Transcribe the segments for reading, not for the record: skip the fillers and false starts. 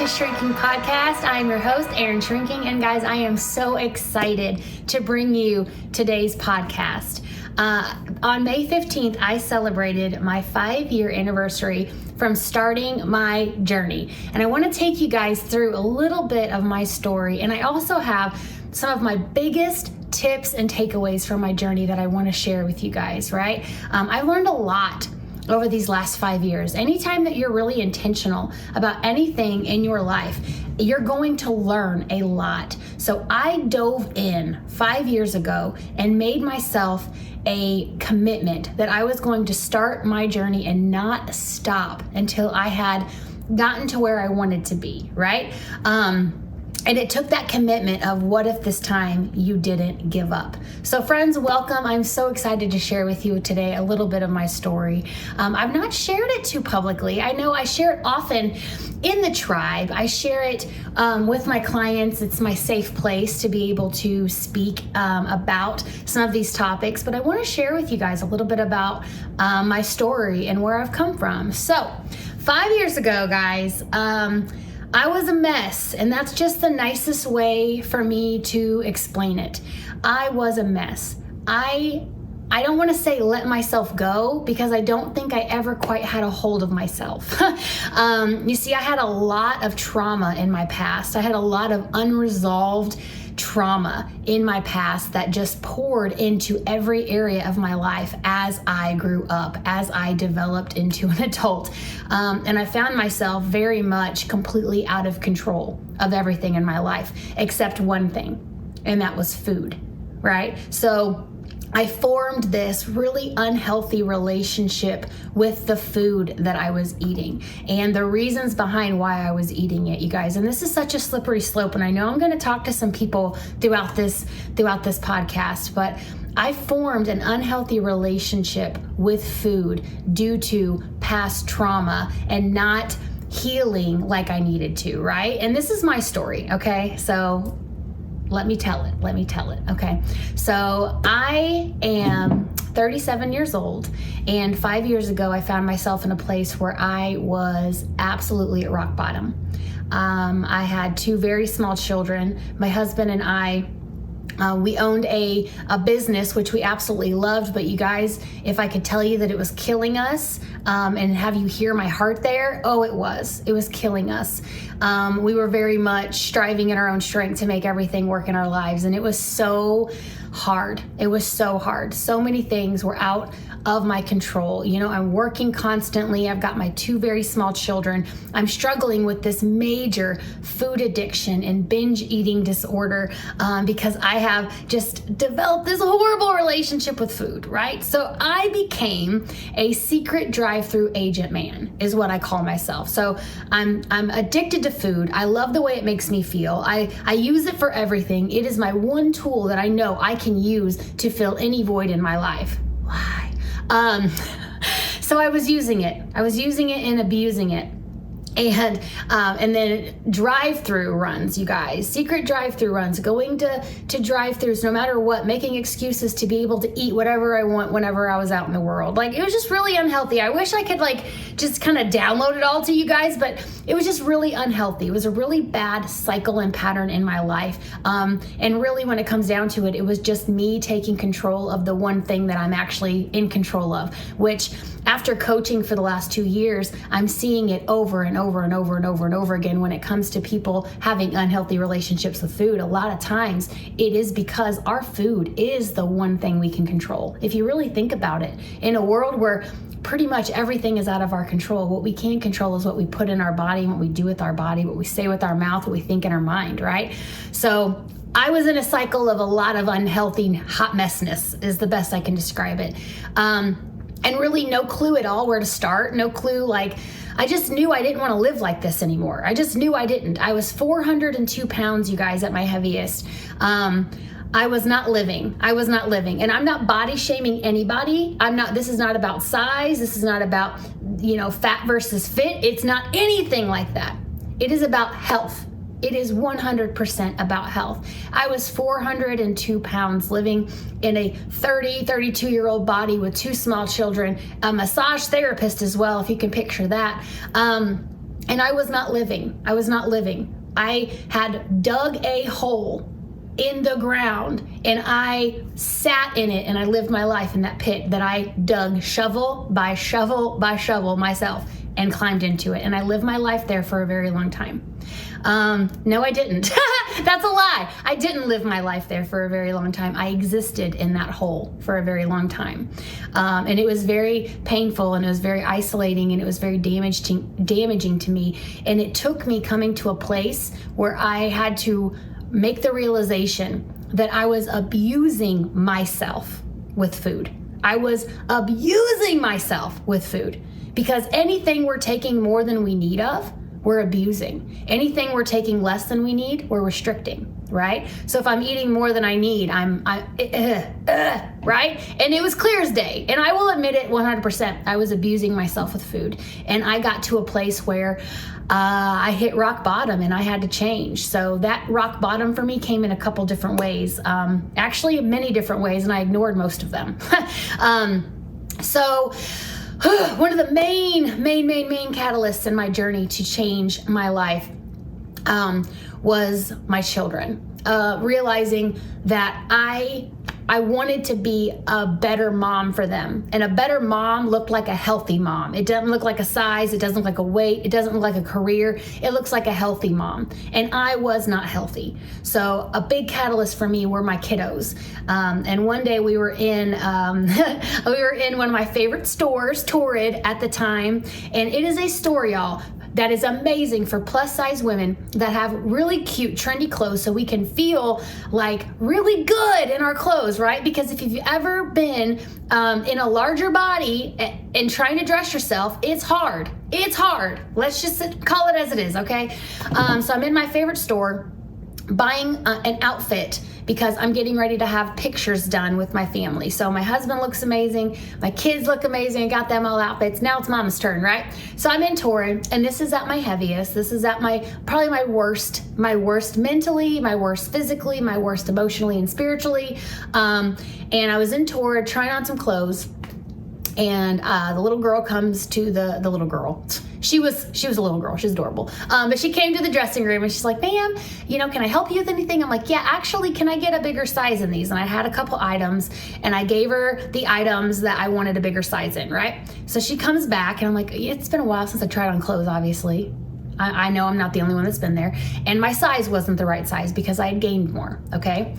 to Shrinking Podcast. I am your host, Erin Shrinking, and guys, I am so excited to bring you today's podcast. On May 15th, I celebrated my 5-year anniversary from starting my journey, and I want to take you guys through a little bit of my story, and I also have some of my biggest tips and takeaways from my journey that I want to share with you guys, right? I've learned a lot over these last 5 years. Anytime that you're really intentional about anything in your life, you're going to learn a lot. So I dove in 5 years ago and made myself a commitment that I was going to start my journey and not stop until I had gotten to where I wanted to be, right? And it took that commitment of what if this time you didn't give up. So friends, welcome. I'm so excited to share with you today a little bit of my story. I've not shared it too publicly. I know I share it often in the tribe. I share it with my clients. It's my safe place to be able to speak about some of these topics. But I want to share with you guys a little bit about my story and where I've come from. So 5 years ago, guys, I was a mess, and that's just the nicest way for me to explain it. I was a mess. I don't want to say let myself go, because I don't think I ever quite had a hold of myself. You see, I had a lot of trauma in my past. I had a lot of unresolved trauma in my past that just poured into every area of my life as I grew up, as I developed into an adult. And I found myself very much completely out of control of everything in my life, except one thing, and that was food, right? So I formed this really unhealthy relationship with the food that I was eating and the reasons behind why I was eating it, you guys. And this is such a slippery slope. And I know I'm going to talk to some people throughout this podcast, but I formed an unhealthy relationship with food due to past trauma and not healing like I needed to, right? And this is my story, okay? So let me tell it, okay? So I am 37 years old, and 5 years ago, I found myself in a place where I was absolutely at rock bottom. I had 2 very small children. My husband and I, we owned a business, which we absolutely loved, but you guys, if I could tell you that it was killing us, and have you hear my heart there, it was killing us. We were very much striving in our own strength to make everything work in our lives, and it was so hard. It was so hard. So many things were out of my control. You know, I'm working constantly. I've got my 2 very small children. I'm struggling with this major food addiction and binge eating disorder because I have just developed this horrible relationship with food, right? So I became a secret drive-through agent man, is what I call myself. So I'm addicted to food. I love the way it makes me feel. I use it for everything. It is my one tool that I know I can use to fill any void in my life. Why? So I was using it and abusing it. And then drive-through runs, you guys, secret drive-through runs, going to drive-throughs no matter what, making excuses to be able to eat whatever I want whenever I was out in the world. Like, it was just really unhealthy. I wish I could just kind of download it all to you guys, but it was just really unhealthy. It was a really bad cycle and pattern in my life. And really, when it comes down to it, it was just me taking control of the one thing that I'm actually in control of, which after coaching for the last 2 years, I'm seeing it over and over and over and over and over again when it comes to people having unhealthy relationships with food. A lot of times it is because our food is the one thing we can control. If you really think about it, in a world where pretty much everything is out of our control, what we can control is what we put in our body, what we do with our body, what we say with our mouth, what we think in our mind, right? So I was in a cycle of a lot of unhealthy hot messness is the best I can describe it. And really no clue at all where to start. No clue, I just knew I didn't want to live like this anymore. I just knew I didn't. I was 402 pounds, you guys, at my heaviest. I was not living. And I'm not body shaming anybody. This is not about size. This is not about, fat versus fit. It's not anything like that. It is about health. It is 100% about health. I was 402 pounds living in a 32-year-old body with 2 small children, a massage therapist as well, if you can picture that. And I was not living. I had dug a hole in the ground and I sat in it and I lived my life in that pit that I dug shovel by shovel by shovel myself and climbed into it. And I lived my life there for a very long time. No, I didn't. That's a lie. I didn't live my life there for a very long time. I existed in that hole for a very long time. And it was very painful and it was very isolating and it was very damaging to me. And it took me coming to a place where I had to make the realization that I was abusing myself with food. I was abusing myself with food because anything we're taking more than we need of, we're abusing. Anything we're taking less than we need, we're restricting, right? So if I'm eating more than I need, right? And it was clear as day. And I will admit it 100%. I was abusing myself with food. And I got to a place where I hit rock bottom and I had to change. So that rock bottom for me came in a couple different ways. Actually, many different ways, and I ignored most of them. So one of the main catalysts in my journey to change my life was my children. Realizing that I wanted to be a better mom for them. And a better mom looked like a healthy mom. It doesn't look like a size. It doesn't look like a weight. It doesn't look like a career. It looks like a healthy mom. And I was not healthy. So a big catalyst for me were my kiddos. And one day we were in one of my favorite stores, Torrid at the time. And it is a store, y'all, that is amazing for plus size women that have really cute, trendy clothes so we can feel like really good in our clothes, right? Because if you've ever been in a larger body and trying to dress yourself, it's hard. It's hard. Let's just call it as it is, okay? So I'm in my favorite store buying an outfit because I'm getting ready to have pictures done with my family. So my husband looks amazing, my kids look amazing, I got them all outfits. Now it's mama's turn, right? So I'm in Torrid, and this is at my heaviest. This is at probably my worst mentally, my worst physically, my worst emotionally and spiritually. And I was in Torrid trying on some clothes, and the little girl comes to the little girl. She was a little girl. She's adorable. But she came to the dressing room and she's like, ma'am, can I help you with anything? I'm like, yeah, actually, can I get a bigger size in these? And I had a couple items and I gave her the items that I wanted a bigger size in, right? So she comes back and I'm like, it's been a while since I tried on clothes, obviously. I know I'm not the only one that's been there. And my size wasn't the right size because I had gained more, okay?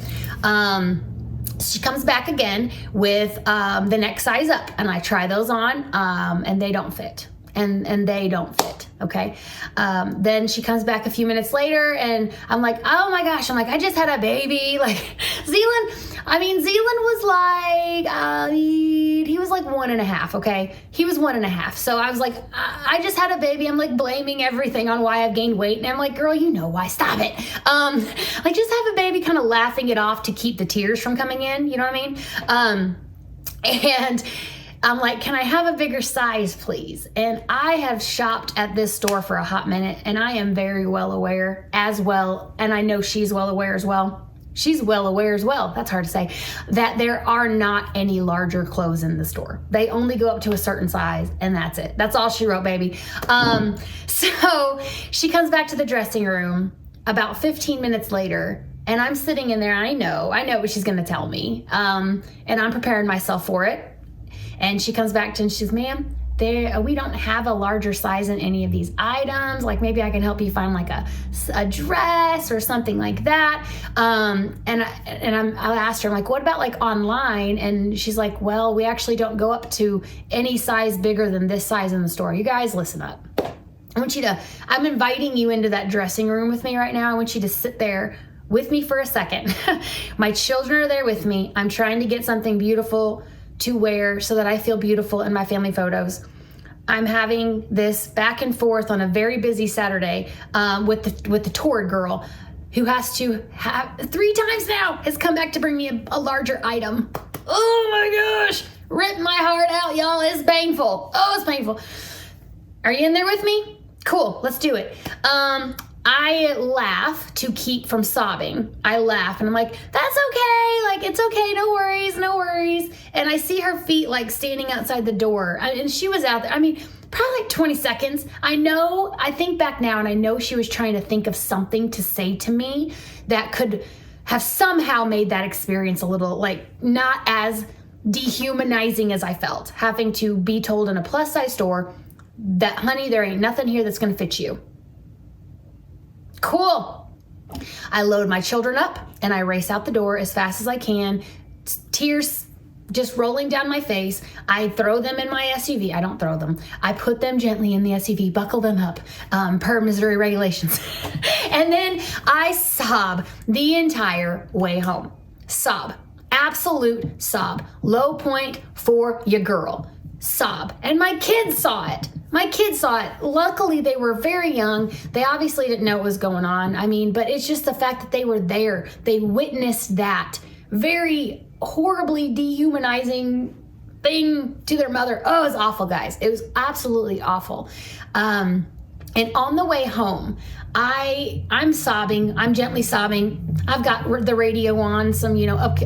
She comes back again with the next size up, and I try those on, and they don't fit. And they don't fit, okay? Then she comes back a few minutes later, and I'm like, oh my gosh, I just had a baby. Like, Zealand was like, he was like 1.5, okay? He was 1.5. So I was like, I just had a baby. I'm like blaming everything on why I've gained weight. And I'm like, girl, you know why, stop it. Like just have a baby, kind of laughing it off to keep the tears from coming in, you know what I mean? And I'm like, can I have a bigger size, please? And I have shopped at this store for a hot minute, and I am very well aware as well, and I know she's well aware as well. She's well aware as well, that's hard to say, that there are not any larger clothes in the store. They only go up to a certain size, and that's it. That's all she wrote, baby. So she comes back to the dressing room about 15 minutes later, and I'm sitting in there, and I know what she's gonna tell me, and I'm preparing myself for it. And she comes back to and she's, ma'am, we don't have a larger size in any of these items. Like maybe I can help you find like a dress or something like that. And I asked her, I'm like, what about like online? And she's like, well, we actually don't go up to any size bigger than this size in the store. You guys listen up. I'm inviting you into that dressing room with me right now. I want you to sit there with me for a second. My children are there with me. I'm trying to get something beautiful to wear so that I feel beautiful in my family photos. I'm having this back and forth on a very busy Saturday with the Torrid girl who has to have 3 times now has come back to bring me a larger item. Oh my gosh, ripped my heart out, y'all. It's painful. Oh, it's painful. Are you in there with me? Cool, let's do it. I laugh to keep from sobbing. I laugh and I'm like, that's okay. Like, it's okay. No worries. And I see her feet like standing outside the door. And she was out there. probably like 20 seconds. I think back now and I know she was trying to think of something to say to me that could have somehow made that experience a little like not as dehumanizing as I felt, having to be told in a plus size store that, honey, there ain't nothing here that's going to fit you. Cool. I load my children up and I race out the door as fast as I can, tears just rolling down my face. I throw them in my SUV. I don't throw them. I put them gently in the SUV, buckle them up, per Missouri regulations. And then I sob the entire way home. Sob. Absolute sob. Low point for your girl. Sob. And my kids saw it. Luckily, they were very young. They obviously didn't know what was going on. But it's just the fact that they were there. They witnessed that very horribly dehumanizing thing to their mother. Oh, it was awful, guys. It was absolutely awful. And on the way home, I'm sobbing. I'm gently sobbing. I've got the radio on, some,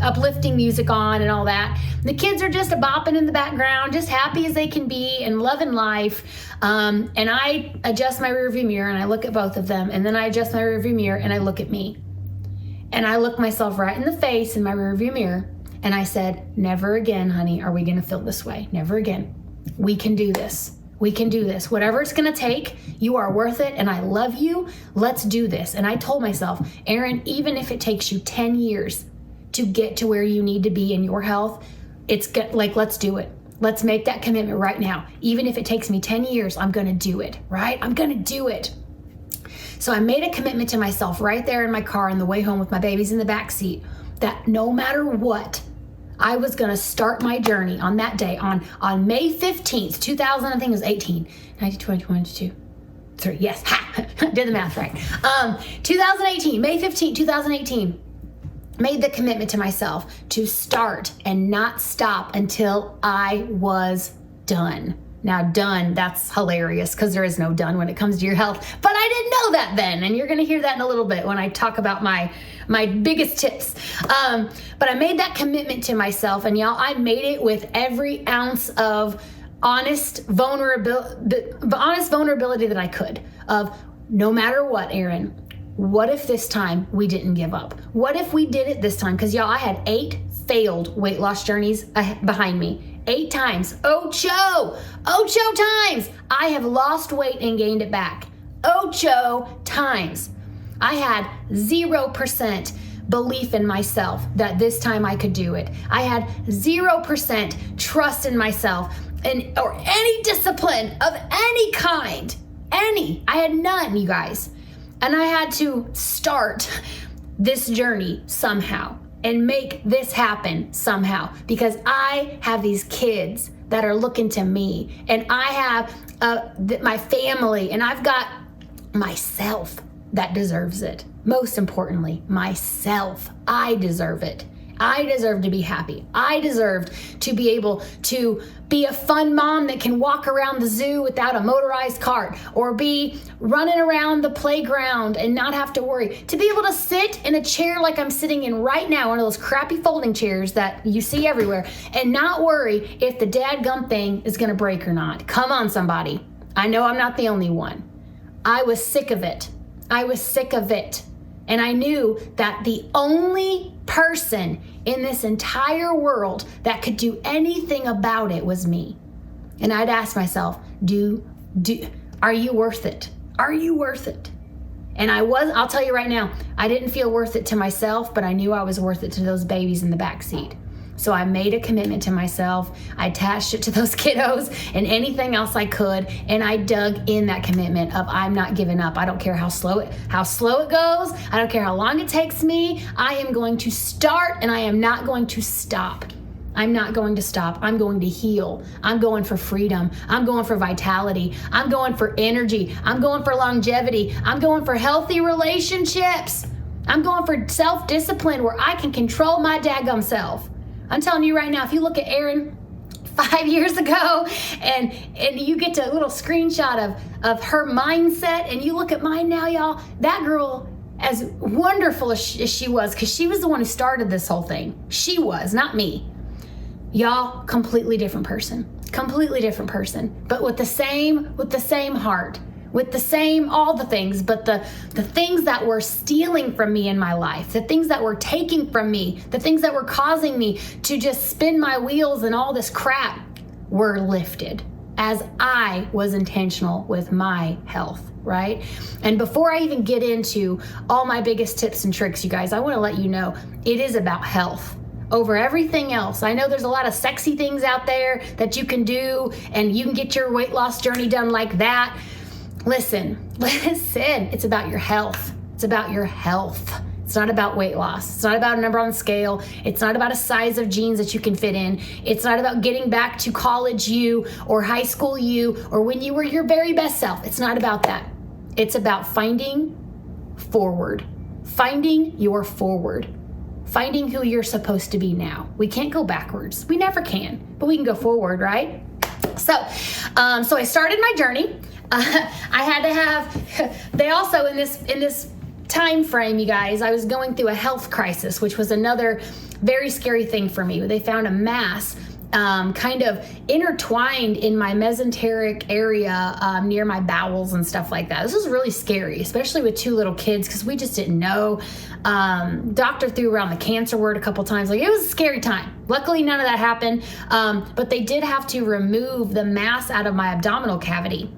uplifting music on and all that. The kids are just bopping in the background, just happy as they can be and loving life. And I adjust my rearview mirror and I look at both of them. And then I adjust my rearview mirror and I look at me. And I look myself right in the face in my rearview mirror. And I said, never again, honey, are we going to feel this way. Never again. We can do this. We can do this. Whatever it's going to take, you are worth it, and I love you. Let's do this. And I told myself, Erin, even if it takes you 10 years to get to where you need to be in your health, let's do it. Let's make that commitment right now. Even if it takes me 10 years, I'm going to do it, right? I'm going to do it. So I made a commitment to myself right there in my car on the way home with my babies in the back seat that no matter what, I was going to start my journey on that day on May 15th, 2000, I think it was 18, 19, 20, 22, 3. Yes, ha, did the math right. 2018, May 15th, 2018, made the commitment to myself to start and not stop until I was done. Now, done, that's hilarious because there is no done when it comes to your health. But I didn't know that then. And you're going to hear that in a little bit when I talk about my biggest tips. But I made that commitment to myself. And y'all, I made it with every ounce of honest vulnerability that I could. Of no matter what, Erin, what if this time we didn't give up? What if we did it this time? Because y'all, I had 8 failed weight loss journeys behind me. 8 times. Ocho times. I have lost weight and gained it back. 8 times. I had 0% belief in myself that this time I could do it. I had 0% trust in myself or any discipline of any kind. I had none, you guys. And I had to start this journey somehow and make this happen somehow because I have these kids that are looking to me, and I have my family, and I've got myself that deserves it. Most importantly, myself. I deserve it. I deserve to be happy. I deserve to be able to be a fun mom that can walk around the zoo without a motorized cart, or be running around the playground and not have to worry. To be able to sit in a chair like I'm sitting in right now, one of those crappy folding chairs that you see everywhere, and not worry if the dadgum thing is gonna break or not. Come on, somebody. I know I'm not the only one. I was sick of it. And I knew that the only person in this entire world that could do anything about it was me. And I'd ask myself, are you worth it? Are you worth it? And I'll tell you right now, I didn't feel worth it to myself, but I knew I was worth it to those babies in the back seat. So I made a commitment to myself. I attached it to those kiddos and anything else I could, and I dug in that commitment of I'm not giving up. I don't care how slow it goes. I don't care how long it takes me. I am going to start, and I am not going to stop. I'm not going to stop. I'm going to heal. I'm going for freedom. I'm going for vitality. I'm going for energy. I'm going for longevity. I'm going for healthy relationships. I'm going for self-discipline where I can control my daggum self. I'm telling you right now, if you look at Erin 5 years ago and you get to a little screenshot of her mindset, and you look at mine now, y'all, that girl, as wonderful as she was, because she was the one who started this whole thing. She was, not me. Y'all, completely different person, but with the same heart, with the same, all the things, but the things that were stealing from me in my life, the things that were taking from me, the things that were causing me to just spin my wheels and all this crap were lifted as I was intentional with my health, right? And before I even get into all my biggest tips and tricks, you guys, I want to let you know it is about health over everything else. I know there's a lot of sexy things out there that you can do, and you can get your weight loss journey done like that. Listen, it's about your health. It's about your health. It's not about weight loss. It's not about a number on the scale. It's not about a size of jeans that you can fit in. It's not about getting back to college you or high school you or when you were your very best self. It's not about that. It's about finding forward, finding your forward, finding who you're supposed to be now. We can't go backwards. We never can, but we can go forward, right? So I started my journey. I had to have, they also in this time frame, you guys, I was going through a health crisis, which was another very scary thing for me. They found a mass kind of intertwined in my mesenteric area near my bowels and stuff like that. This was really scary, especially with 2 little kids, because we just didn't know. Doctor threw around the cancer word a couple times. Like, it was a scary time. Luckily, none of that happened, but they did have to remove the mass out of my abdominal cavity.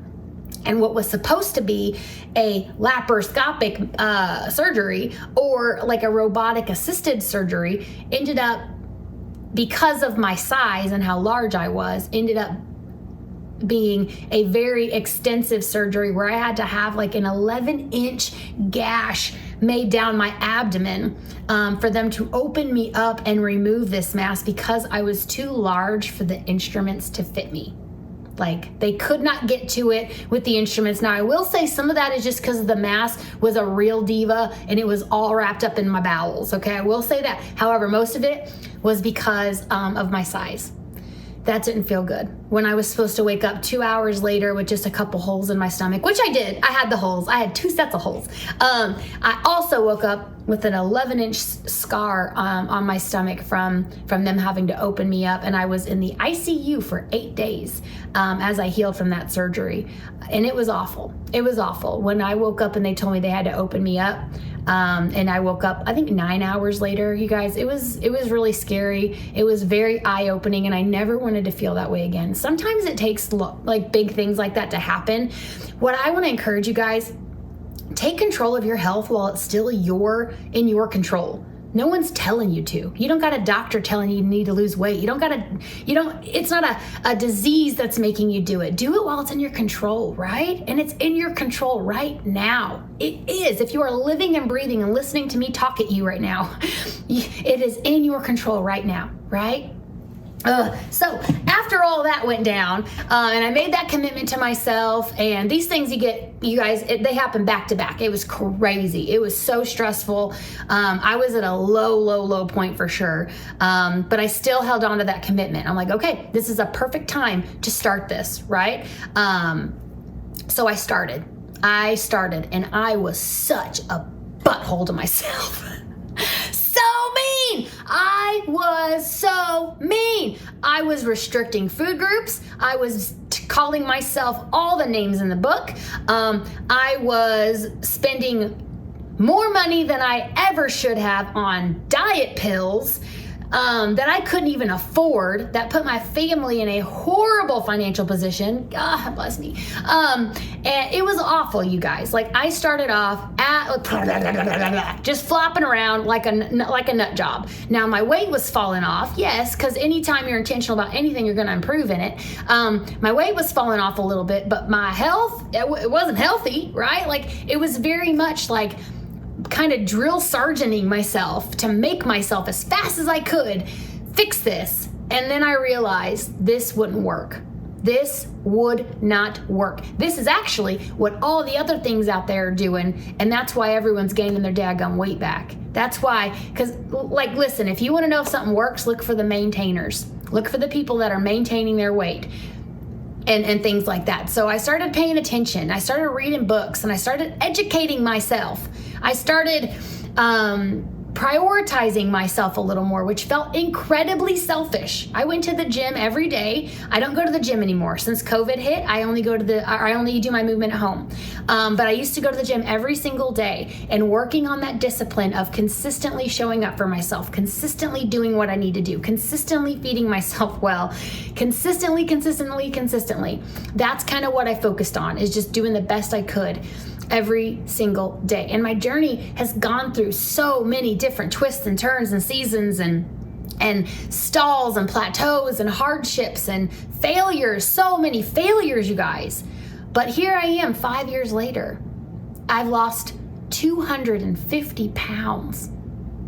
And what was supposed to be a laparoscopic surgery or like a robotic assisted surgery ended up, because of my size and how large I was, ended up being a very extensive surgery where I had to have like an 11-inch gash made down my abdomen for them to open me up and remove this mass because I was too large for the instruments to fit me. Like, they could not get to it with the instruments. Now, I will say some of that is just because the mass was a real diva and it was all wrapped up in my bowels, okay? I will say that. However, most of it was because of my size. That didn't feel good. When I was supposed to wake up 2 hours later with just a couple holes in my stomach, which I did. I had the holes. I had 2 sets of holes. I also woke up with an 11-inch scar on my stomach from them having to open me up. And I was in the ICU for 8 days as I healed from that surgery. And it was awful. It was awful. When I woke up and they told me they had to open me up, and I woke up, I think 9 hours later, you guys, it was really scary. It was very eye-opening, and I never wanted to feel that way again. Sometimes it takes like big things like that to happen. What I want to encourage you guys, take control of your health while it's still in your control. No one's telling you to. You don't got a doctor telling you need to lose weight. It's not a disease that's making you do it. Do it while it's in your control, right? And it's in your control right now. It is. If you are living and breathing and listening to me talk at you right now, it is in your control right now, right? So after all that went down, and I made that commitment to myself, and these things you guys, they happen back to back. It was crazy. It was so stressful. I was at a low point for sure. But I still held on to that commitment. I'm like, okay, this is a perfect time to start this, right? So I started, and I was such a butthole to myself. I was so mean. I was restricting food groups. I was calling myself all the names in the book. I was spending more money than I ever should have on diet pills that I couldn't even afford, that put my family in a horrible financial position. God bless me. And it was awful, you guys. Like, I started off just flopping around like a nut job. Now, my weight was falling off, yes, because anytime you're intentional about anything, you're going to improve in it. My weight was falling off a little bit, but my health, it wasn't healthy, right? Like, it was very much like kind of drill sergeanting myself to make myself as fast as I could fix this. And then I realized this wouldn't work. This would not work. This is actually what all the other things out there are doing, and that's why everyone's gaining their daggum weight back. That's why, because, like, listen, if you want to know if something works, look for the maintainers. Look for the people that are maintaining their weight and things like that. So I started paying attention. I started reading books, and I started educating myself. I started prioritizing myself a little more, which felt incredibly selfish. I went to the gym every day. I don't go to the gym anymore. Since COVID hit, I only do my movement at home. But I used to go to the gym every single day, and working on that discipline of consistently showing up for myself, consistently doing what I need to do, consistently feeding myself well, consistently. That's kind of what I focused on, is just doing the best I could every single day. And my journey has gone through so many different twists and turns and seasons and stalls and plateaus and hardships and failures, so many failures, you guys. But here I am 5 years later. I've lost 250 pounds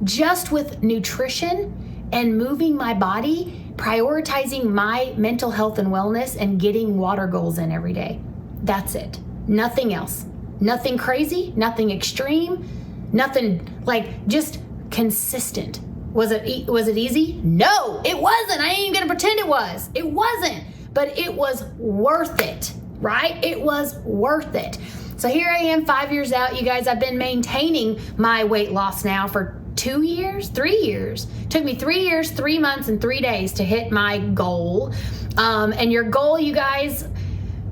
just with nutrition and moving my body, prioritizing my mental health and wellness, and getting water goals in every day. That's it. Nothing else. Nothing crazy, nothing extreme, nothing, like, just consistent. Was it easy? No, it wasn't. I ain't even gonna pretend it was. It wasn't, but it was worth it, right? It was worth it. So here I am 5 years out, you guys. I've been maintaining my weight loss now for 2 years, 3 years. It took me 3 years, 3 months, and 3 days to hit my goal. And your goal, you guys,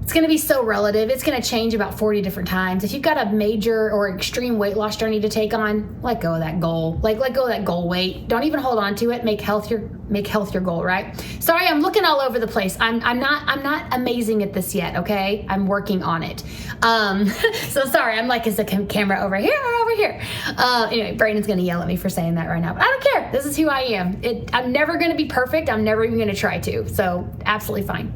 it's going to be so relative. It's going to change about 40 different times. If you've got a major or extreme weight loss journey to take on, let go of that goal. Let go of that goal weight. Don't even hold on to it. Make health your goal, right? Sorry, I'm looking all over the place. I'm not amazing at this yet, okay? I'm working on it. So sorry, I'm like, is the camera over here or over here? Anyway, Brayden's going to yell at me for saying that right now, but I don't care. This is who I am. I'm never going to be perfect. I'm never even going to try to. So absolutely fine.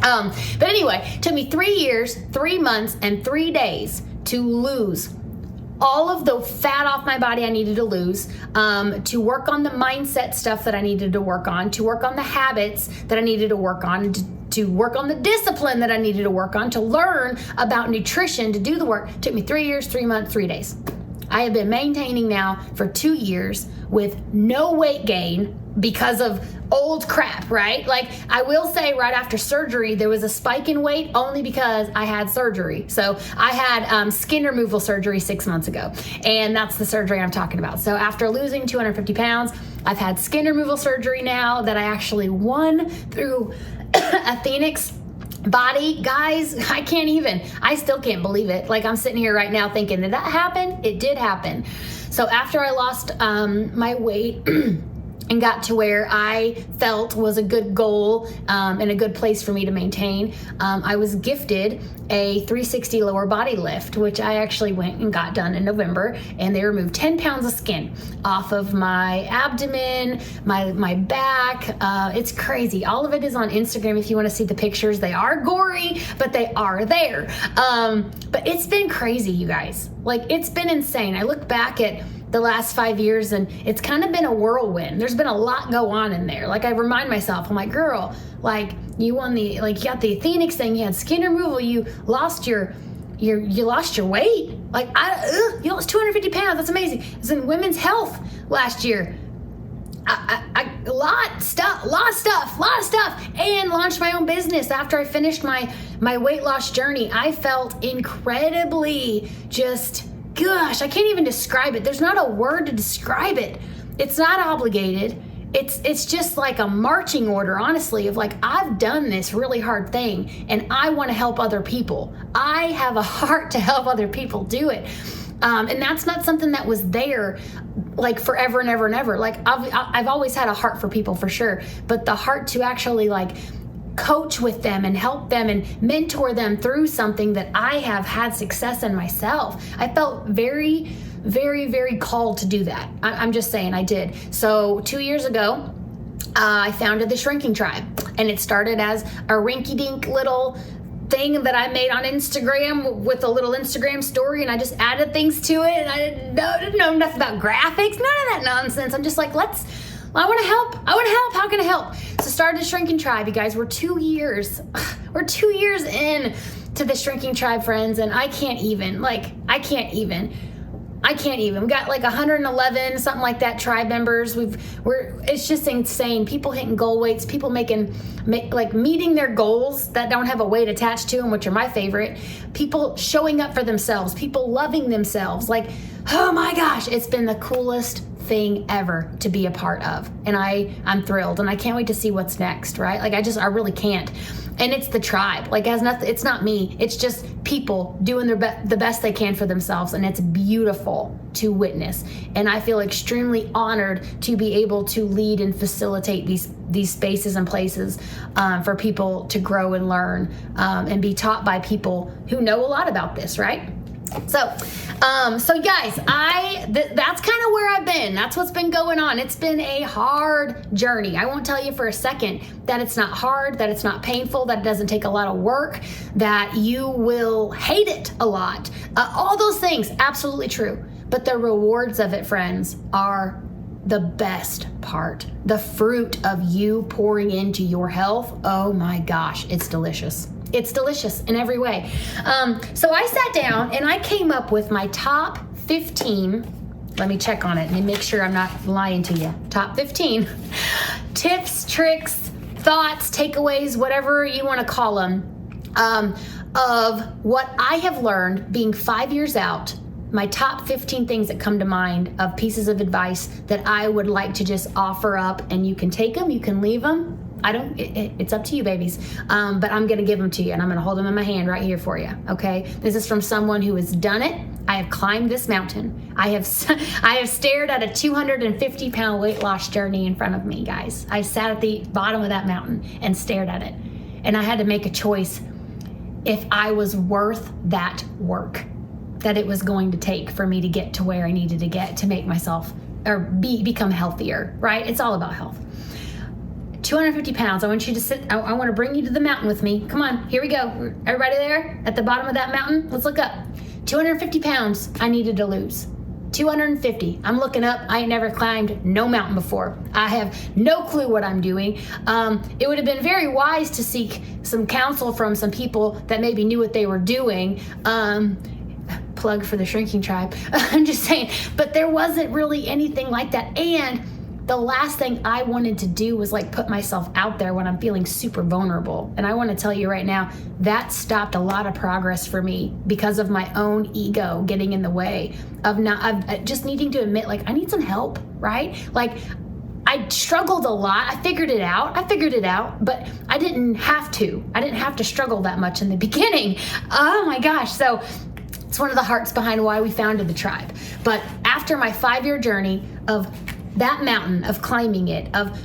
But anyway, it took me 3 years, 3 months, and 3 days to lose all of the fat off my body I needed to lose, to work on the mindset stuff that I needed to work on, to work on the habits that I needed to work on, to work on the discipline that I needed to work on, to learn about nutrition, to do the work. It took me 3 years, 3 months, 3 days. I have been maintaining now for 2 years with no weight gain because of old crap, right? Like, I will say, right after surgery, there was a spike in weight only because I had surgery. So I had skin removal surgery 6 months ago, and that's the surgery I'm talking about. So after losing 250 pounds, I've had skin removal surgery now that I actually won through a Phoenix body. Guys, I still can't believe it. Like, I'm sitting here right now thinking, did that happen? It did happen. So after I lost my weight and got to where I felt was a good goal and a good place for me to maintain, I was gifted a 360 lower body lift, which I actually went and got done in November, and they removed 10 pounds of skin off of my abdomen, my back. It's crazy. All of it is on Instagram if you want to see the pictures. They are gory, but they are there. But it's been crazy, you guys. Like, it's been insane. I look back at the last 5 years, and it's kind of been a whirlwind. There's been a lot go on in there. Like, I remind myself, I'm like, girl, like, you won you got the Phoenix thing, you had skin removal, you lost your weight. Like, you lost 250 pounds. That's amazing. It was in women's health last year. A lot of stuff, and launched my own business after I finished my weight loss journey. I felt incredibly gosh, I can't even describe it. There's not a word to describe it. It's not obligated. It's just like a marching order, honestly, of like, I've done this really hard thing and I want to help other people. I have a heart to help other people do it. And that's not something that was there like forever and ever and ever. Like, I've always had a heart for people, for sure, but the heart to actually like coach with them and help them and mentor them through something that I have had success in myself. I felt very, very, very called to do that. I'm just saying, I did. So 2 years ago, I founded the Shrinking Tribe, and it started as a rinky-dink little thing that I made on Instagram with a little Instagram story, and I just added things to it, and I didn't know nothing about graphics, none of that nonsense. I'm just like, I want to help. How can I help? So started the Shrinking Tribe, you guys. We're 2 years in to the Shrinking Tribe, friends, and I can't even. We got like 111, something like that, tribe members. It's just insane. People hitting goal weights, people meeting their goals that don't have a weight attached to them, which are my favorite. People showing up for themselves, people loving themselves. Like, oh my gosh, it's been the coolest thing ever to be a part of. And I'm thrilled, and I can't wait to see what's next, right? Like I really can't. And it's the tribe. Like, it has nothing, it's not me. It's just people doing the best they can for themselves. And it's beautiful to witness. And I feel extremely honored to be able to lead and facilitate these spaces and places for people to grow and learn and be taught by people who know a lot about this, right? So guys, that's kind of where I've been. That's what's been going on. It's been a hard journey. I won't tell you for a second that it's not hard, that it's not painful, that it doesn't take a lot of work, that you will hate it a lot. All those things, absolutely true. But the rewards of it, friends, are the best part. The fruit of you pouring into your health, oh my gosh, it's delicious. It's delicious in every way. So I sat down and I came up with my top 15, let me check on it and make sure I'm not lying to you, top 15 tips, tricks, thoughts, takeaways, whatever you want to call them, of what I have learned being 5 years out, my top 15 things that come to mind of pieces of advice that I would like to just offer up, and you can take them, you can leave them. It's up to you, babies. But I'm going to give them to you, and I'm going to hold them in my hand right here for you. Okay. This is from someone who has done it. I have climbed this mountain. I have stared at a 250-pound weight loss journey in front of me, guys. I sat at the bottom of that mountain and stared at it. And I had to make a choice if I was worth that work that it was going to take for me to get to where I needed to get to make myself or become healthier, right? It's all about health. 250 pounds. I want you to sit. I want to bring you to the mountain with me. Come on, here we go. Everybody there at the bottom of that mountain? Let's look up. 250 pounds I needed to lose. 250. I'm looking up. I ain't never climbed no mountain before. I have no clue what I'm doing. It would have been very wise to seek some counsel from some people that maybe knew what they were doing. Plug for the Shrinking Tribe. I'm just saying. But there wasn't really anything like that. And the last thing I wanted to do was like put myself out there when I'm feeling super vulnerable. And I want to tell you right now, that stopped a lot of progress for me because of my own ego getting in the way of just needing to admit, like, I need some help, right? Like, I struggled a lot. I figured it out, but I didn't have to struggle that much in the beginning. Oh my gosh. So it's one of the hearts behind why we founded the tribe. But after my 5-year journey of that mountain, of climbing it, of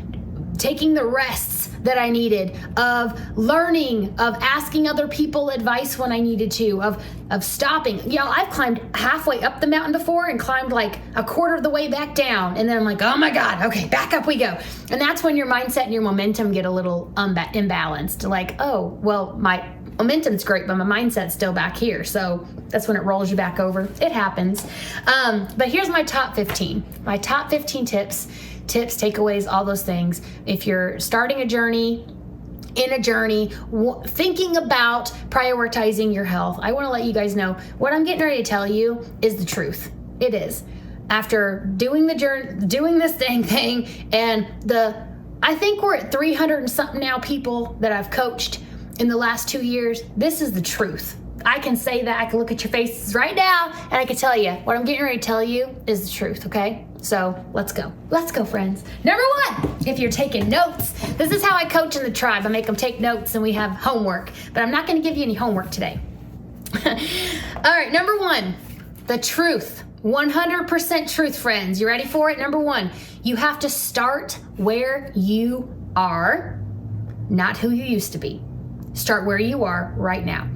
taking the rests that I needed, of learning, of asking other people advice when I needed to, of stopping. You know, I've climbed halfway up the mountain before and climbed like a quarter of the way back down. And then I'm like, oh my God, okay, back up we go. And that's when your mindset and your momentum get a little imbalanced. Like, oh, well, my momentum's great, but my mindset's still back here. So that's when it rolls you back over. It happens. But here's my top 15. My top 15 tips, takeaways, all those things. If you're starting a journey, thinking about prioritizing your health, I want to let you guys know what I'm getting ready to tell you is the truth. It is. After doing the journey, doing this thing, and I think we're at 300 and something now people that I've coached in the last 2 years. This is the truth. I can say that. I can look at your faces right now and I can tell you what I'm getting ready to tell you is the truth, okay? So let's go. Let's go, friends. Number 1, if you're taking notes, this is how I coach in the tribe. I make them take notes and we have homework, but I'm not going to give you any homework today. All right, number 1, the truth. 100% truth, friends. You ready for it? Number 1, you have to start where you are, not who you used to be. Start where you are right now.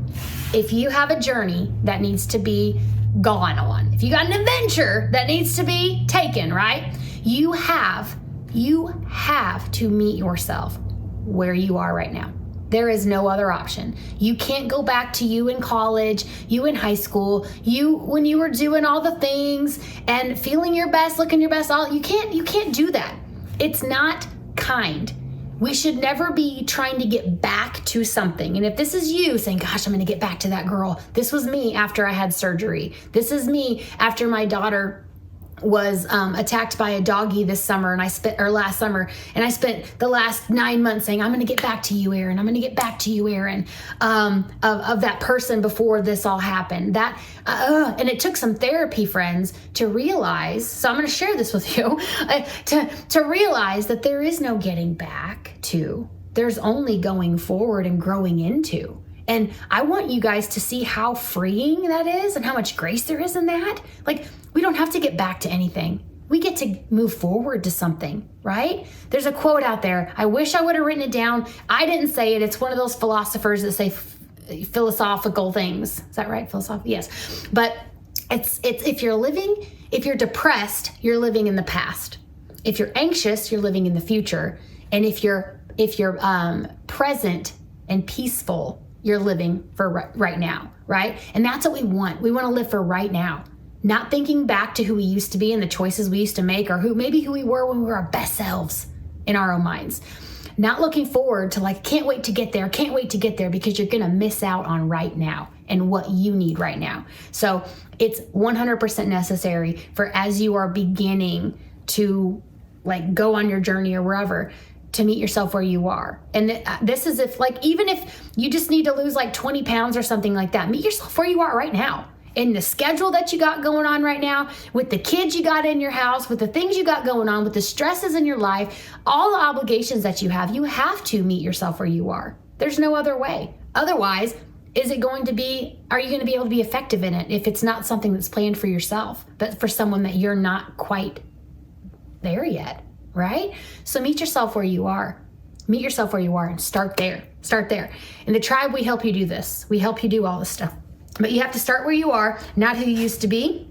If you have a journey that needs to be gone on, if you got an adventure that needs to be taken, right? You have to meet yourself where you are right now. There is no other option. You can't go back to you in college, you in high school, you when you were doing all the things and feeling your best, looking your best. You can't do that. It's not kind. We should never be trying to get back to something. And if this is you saying, gosh, I'm going to get back to that girl. This was me after I had surgery. This is me after my daughter was attacked by a doggy this summer, and last summer, and I spent the last 9 months saying, I'm going to get back to you, Erin. I'm going to get back to you, Erin, of that person before this all happened. And it took some therapy, friends, to realize, so I'm going to share this with you, to realize that there is no getting back to. There's only going forward and growing into. And I want you guys to see how freeing that is and how much grace there is in that. Like, we don't have to get back to anything. We get to move forward to something, right? There's a quote out there. I wish I would have written it down. I didn't say it. It's one of those philosophers that say philosophical things. Is that right? Philosophy? Yes. But it's if you're depressed, you're living in the past. If you're anxious, you're living in the future. And if you're present and peaceful, you're living for right now, right? And that's what we want. We want to live for right now, not thinking back to who we used to be and the choices we used to make, or who we were when we were our best selves in our own minds. Not looking forward to can't wait to get there, because you're going to miss out on right now and what you need right now. So it's 100% necessary for, as you are beginning to go on your journey or wherever, to meet yourself where you are. And this is even if you just need to lose 20 pounds or something like that, meet yourself where you are right now. In the schedule that you got going on right now, with the kids you got in your house, with the things you got going on, with the stresses in your life, all the obligations that you have to meet yourself where you are. There's no other way. Otherwise, are you going to be able to be effective in it if it's not something that's planned for yourself, but for someone that you're not quite there yet? Right? So meet yourself where you are. Meet yourself where you are and start there. Start there. In the tribe, we help you do this. We help you do all this stuff. But you have to start where you are, not who you used to be.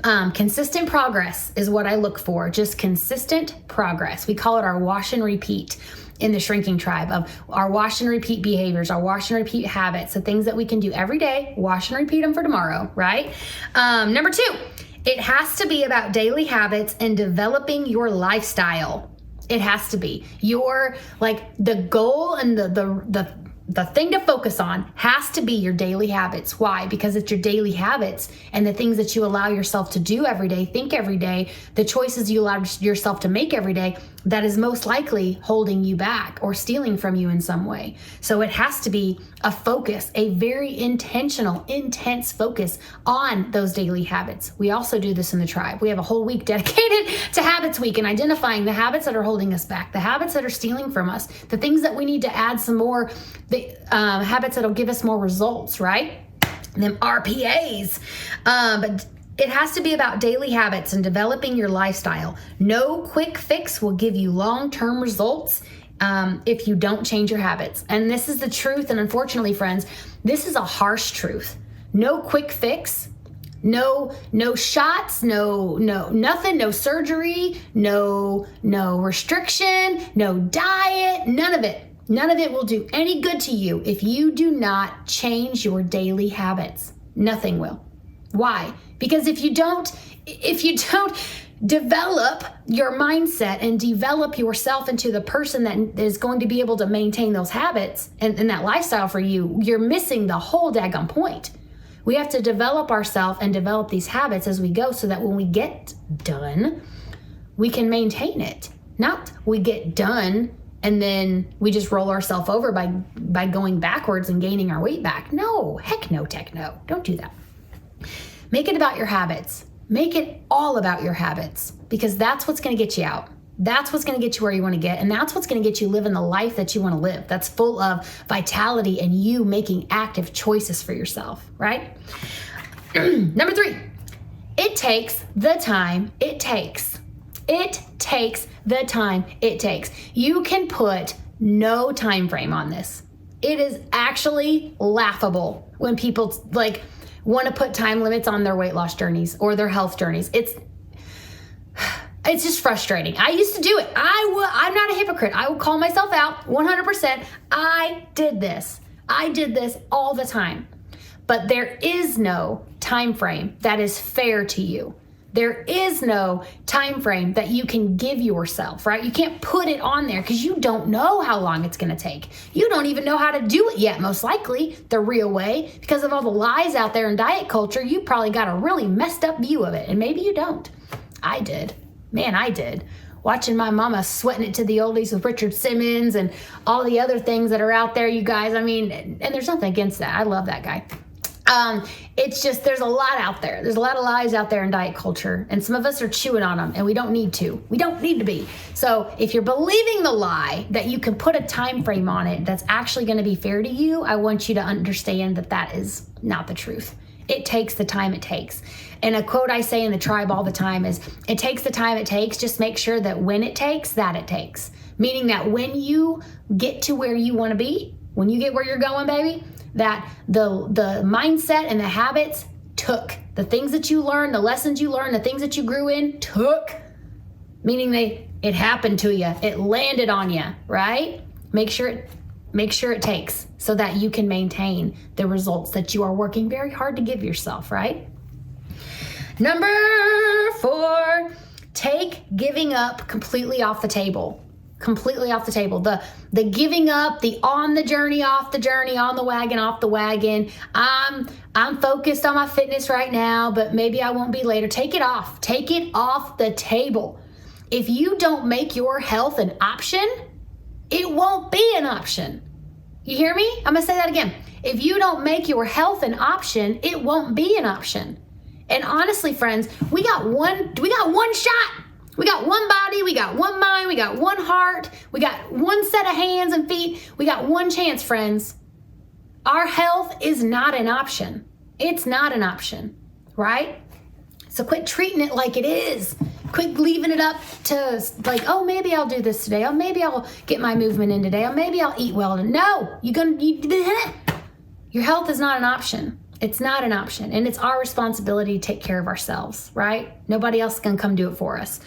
Consistent progress is what I look for. Just consistent progress. We call it our wash and repeat in the Shrinking Tribe, of our wash and repeat behaviors, our wash and repeat habits, the things that we can do every day, wash and repeat them for tomorrow, right? Number 2. It has to be about daily habits and developing your lifestyle. It has to be. The goal and the thing to focus on has to be your daily habits. Why? Because it's your daily habits and the things that you allow yourself to do every day, think every day, the choices you allow yourself to make every day, that is most likely holding you back or stealing from you in some way. So it has to be a focus, a very intentional, intense focus on those daily habits. We also do this in the tribe. We have a whole week dedicated to Habits Week and identifying the habits that are holding us back, the habits that are stealing from us, the things that we need to add some more, the habits that'll give us more results, right? Them RPAs. But it has to be about daily habits and developing your lifestyle. No quick fix will give you long-term results if you don't change your habits. And this is the truth. And unfortunately, friends, this is a harsh truth. No quick fix, no shots, no nothing, no surgery, no restriction, no diet, none of it. None of it will do any good to you if you do not change your daily habits. Nothing will. Why? Because if you don't develop your mindset and develop yourself into the person that is going to be able to maintain those habits and that lifestyle for you, you're missing the whole daggone point. We have to develop ourselves and develop these habits as we go so that when we get done, we can maintain it. Not we get done and then we just roll ourselves over by going backwards and gaining our weight back. No, heck no, tech no. Don't do that. Make it about your habits. Make it all about your habits, because that's what's going to get you out. That's what's going to get you where you want to get. And that's what's going to get you living the life that you want to live. That's full of vitality and you making active choices for yourself, right? Number 3, it takes the time it takes. It takes the time it takes. You can put no time frame on this. It is actually laughable when people want to put time limits on their weight loss journeys or their health journeys. It's just frustrating. I used to do it. I'm not a hypocrite. I will call myself out 100%. I did this all the time. But there is no time frame that is fair to you. There is no time frame that you can give yourself, right? You can't put it on there because you don't know how long it's going to take. You don't even know how to do it yet, most likely, the real way. Because of all the lies out there in diet culture, you probably got a really messed up view of it. And maybe you don't. I did. Man, I did. Watching my mama sweating it to the oldies with Richard Simmons and all the other things that are out there, you guys. I mean, and there's nothing against that. I love that guy. It's just, there's a lot out there. There's a lot of lies out there in diet culture, and some of us are chewing on them, and we don't need to. We don't need to be. So if you're believing the lie that you can put a time frame on it that's actually going to be fair to you, I want you to understand that that is not the truth. It takes the time it takes. And a quote I say in the tribe all the time is, it takes the time it takes, just make sure that when it takes, that it takes. Meaning that when you get to where you want to be, when you get where you're going, baby, that the mindset and the habits took. The things that you learned, the lessons you learned, the things that you grew in took. Meaning it happened to you. It landed on you, right? Make sure it takes so that you can maintain the results that you are working very hard to give yourself, right? Number 4, take giving up completely off the table. Completely off the table. The giving up, the on the journey, off the journey, on the wagon, off the wagon. I'm focused on my fitness right now, but maybe I won't be later. Take it off. Take it off the table. If you don't make your health an option, it won't be an option. You hear me? I'm gonna say that again. If you don't make your health an option, it won't be an option. And honestly, friends, we got one shot. We got one body, we got one mind, we got one heart, we got one set of hands and feet. We got one chance, friends. Our health is not an option. It's not an option, right? So quit treating it like it is. Quit leaving it up to like, oh, maybe I'll do this today. Oh, maybe I'll get my movement in today. Oh, maybe I'll eat well. No, your health is not an option. It's not an option, and it's our responsibility to take care of ourselves, right? Nobody else can come do it for us.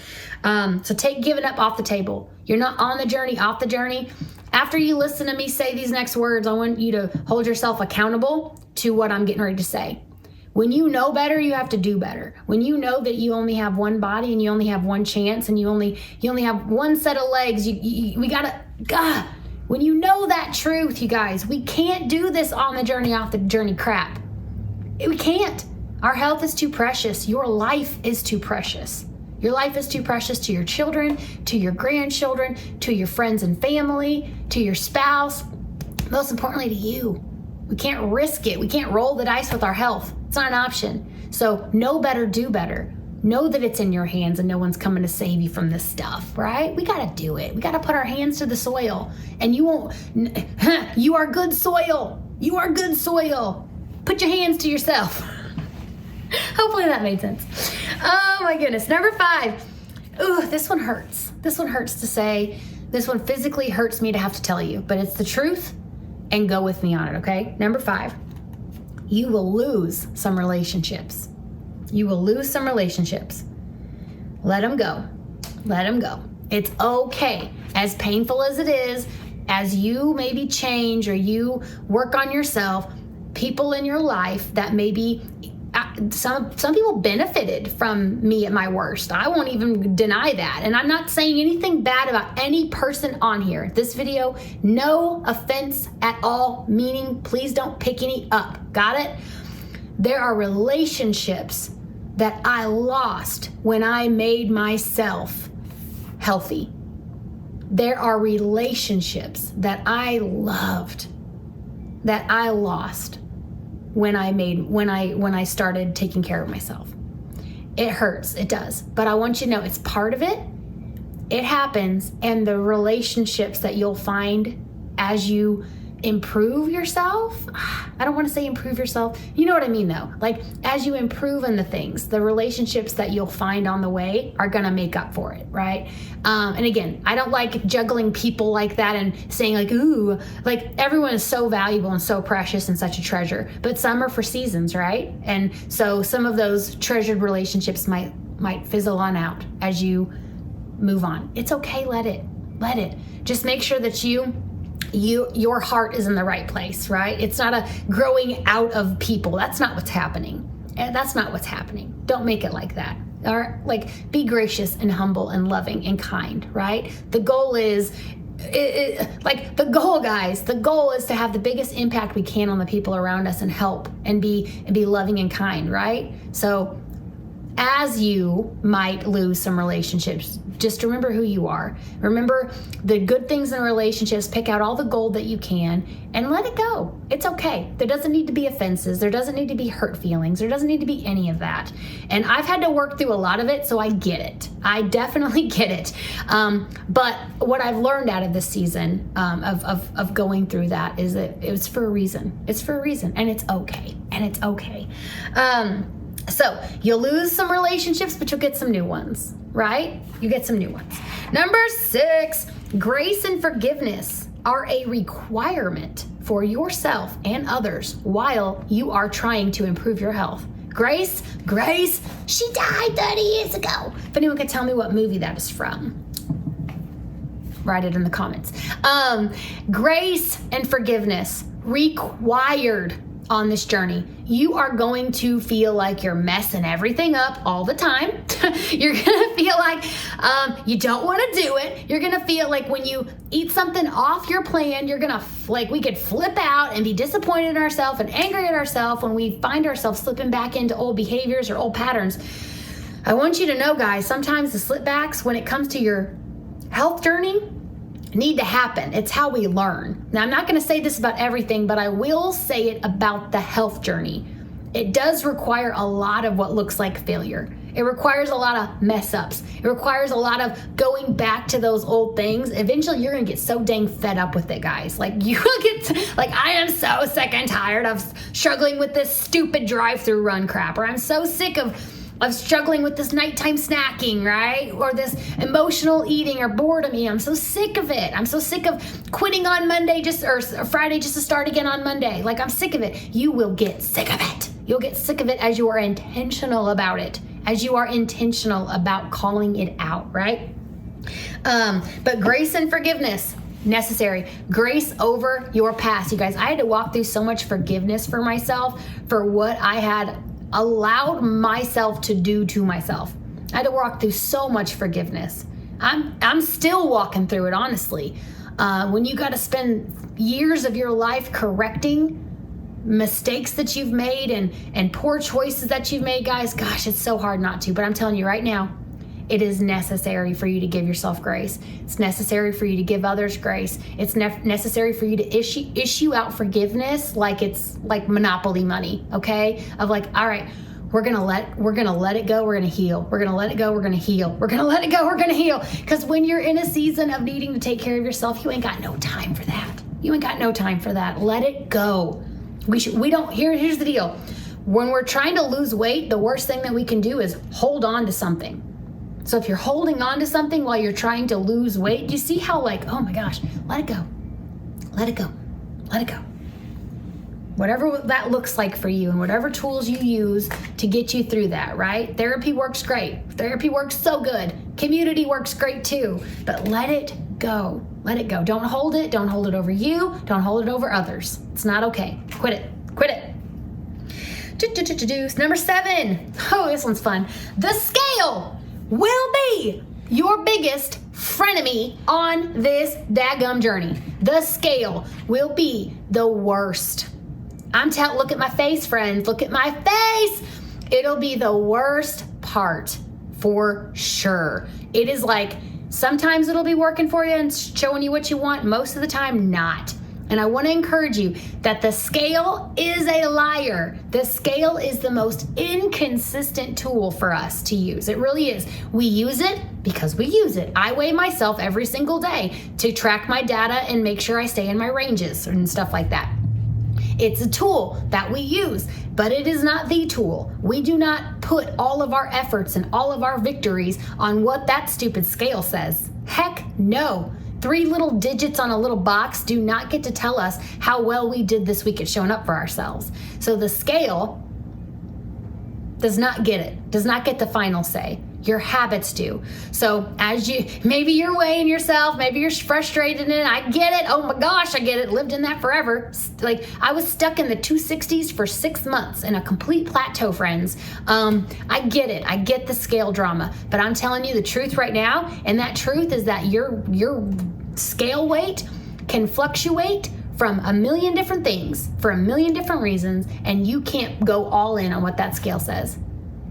So take giving up off the table. You're not on the journey, off the journey. After you listen to me say these next words, I want you to hold yourself accountable to what I'm getting ready to say. When you know better, you have to do better. When you know that you only have one body and you only have one chance and you only have one set of legs, when you know that truth, you guys, we can't do this on the journey, off the journey crap. We can't. Our health is too precious. Your life is too precious. Your life is too precious to your children, to your grandchildren, to your friends and family, to your spouse, most importantly to you. We can't risk it. We can't roll the dice with our health. It's not an option. So know better, do better. Know that it's in your hands and no one's coming to save you from this stuff, right? We got to do it. We got to put our hands to the soil. And you are good soil. You are good soil. Put your hands to yourself. Hopefully that made sense. Oh my goodness. Number 5. Ooh, this one hurts. This one hurts to say. This one physically hurts me to have to tell you, but it's the truth, and go with me on it, okay? Number 5. You will lose some relationships. You will lose some relationships. Let them go. Let them go. It's okay. As painful as it is, as you maybe change or you work on yourself, people in your life that maybe some people benefited from me at my worst. I won't even deny that. And I'm not saying anything bad about any person on here. This video, no offense at all, meaning please don't pick any up. Got it? There are relationships that I lost when I made myself healthy. There are relationships that I loved that I lost when I started taking care of myself. It hurts, it does. But I want you to know it's part of it. It happens, and the relationships that you'll find as you improve yourself. I don't want to say improve yourself. You know what I mean though. Like as you improve in the things, the relationships that you'll find on the way are going to make up for it, right? And again, I don't like juggling people like that and saying like, ooh, like everyone is so valuable and so precious and such a treasure, but some are for seasons, right? And so some of those treasured relationships might fizzle on out as you move on. It's okay. Let it. Just make sure that your heart is in the right place, right? It's not a growing out of people. That's not what's happening. That's not what's happening. Don't make it like that. Or like, be gracious and humble and loving and kind, right? The goal is, guys, the goal is to have the biggest impact we can on the people around us and help and be loving and kind, right? So as you might lose some relationships, just remember who you are. Remember the good things in relationships. Pick out all the gold that you can and let it go. It's okay. There doesn't need to be offenses. There doesn't need to be hurt feelings. There doesn't need to be any of that. And I've had to work through a lot of it, so I get it. I definitely get it. But what I've learned out of this season of going through that is that it's for a reason. It's for a reason, and it's okay. And it's okay. So you'll lose some relationships, but you'll get some new ones, right? You get some new ones. Number 6, grace and forgiveness are a requirement for yourself and others while you are trying to improve your health. Grace, she died 30 years ago. If anyone could tell me what movie that is from, write it in the comments. Grace and forgiveness required on this journey. You are going to feel like you're messing everything up all the time. You're gonna feel like you don't want to do it. You're gonna feel like when you eat something off your plan, you're gonna we could flip out and be disappointed in ourselves and angry at ourselves when we find ourselves slipping back into old behaviors or old patterns. I want you to know, guys, sometimes the slipbacks when it comes to your health journey need to happen. It's how we learn. Now, I'm not going to say this about everything, but I will say it about the health journey. It does require a lot of what looks like failure. It requires a lot of mess ups. It requires a lot of going back to those old things. Eventually, you're going to get so dang fed up with it, guys. Like, you will get, I am so sick and tired of struggling with this stupid drive-through run crap, or I'm so sick of struggling with this nighttime snacking, right? Or this emotional eating or boredom eating. I'm so sick of it. I'm so sick of quitting on Monday or Friday just to start again on Monday. I'm sick of it. You will get sick of it. You'll get sick of it as you are intentional about it, as you are intentional about calling it out, right? But grace and forgiveness, necessary. Grace over your past. You guys, I had to walk through so much forgiveness for myself for what I had allowed myself to do to myself. I had to walk through so much forgiveness. I'm still walking through it, honestly. When you got to spend years of your life correcting mistakes that you've made and poor choices that you've made, guys, gosh, it's so hard not to. But I'm telling you right now, it is necessary for you to give yourself grace. It's necessary for you to give others grace. It's necessary for you to issue out forgiveness like it's like Monopoly money, okay? Of all right, we're gonna let it go, we're gonna heal. We're gonna let it go, we're gonna heal. We're gonna let it go, we're gonna heal. Because when you're in a season of needing to take care of yourself, you ain't got no time for that. You ain't got no time for that. Let it go. Here's the deal. When we're trying to lose weight, the worst thing that we can do is hold on to something. So if you're holding on to something while you're trying to lose weight, you see how oh my gosh, let it go. Let it go. Let it go. Whatever that looks like for you and whatever tools you use to get you through that, right? Therapy works great. Therapy works so good. Community works great too. But let it go. Let it go. Don't hold it. Don't hold it over you. Don't hold it over others. It's not okay. Quit it. Quit it. Number 7. Oh, this one's fun. The scale will be your biggest frenemy on this daggum journey. The scale will be the worst. Look at my face, friends. Look at my face. It'll be the worst part for sure. It is sometimes it'll be working for you and showing you what you want. Most of the time, not. And I want to encourage you that the scale is a liar. The scale is the most inconsistent tool for us to use. It really is. We use it because we use it. I weigh myself every single day to track my data and make sure I stay in my ranges and stuff like that. It's a tool that we use, but it is not the tool. We do not put all of our efforts and all of our victories on what that stupid scale says. Heck no. 3 little digits on a little box do not get to tell us how well we did this week at showing up for ourselves. So the scale does not get it, does not get the final say. Your habits do. So maybe you're weighing yourself, maybe you're frustrated in it. I get it. Oh my gosh, I get it. Lived in that forever. Like I was stuck in the 260s for 6 months in a complete plateau, friends. I get it. I get the scale drama, but I'm telling you the truth right now. And that truth is that your scale weight can fluctuate from a million different things for a million different reasons. And you can't go all in on what that scale says.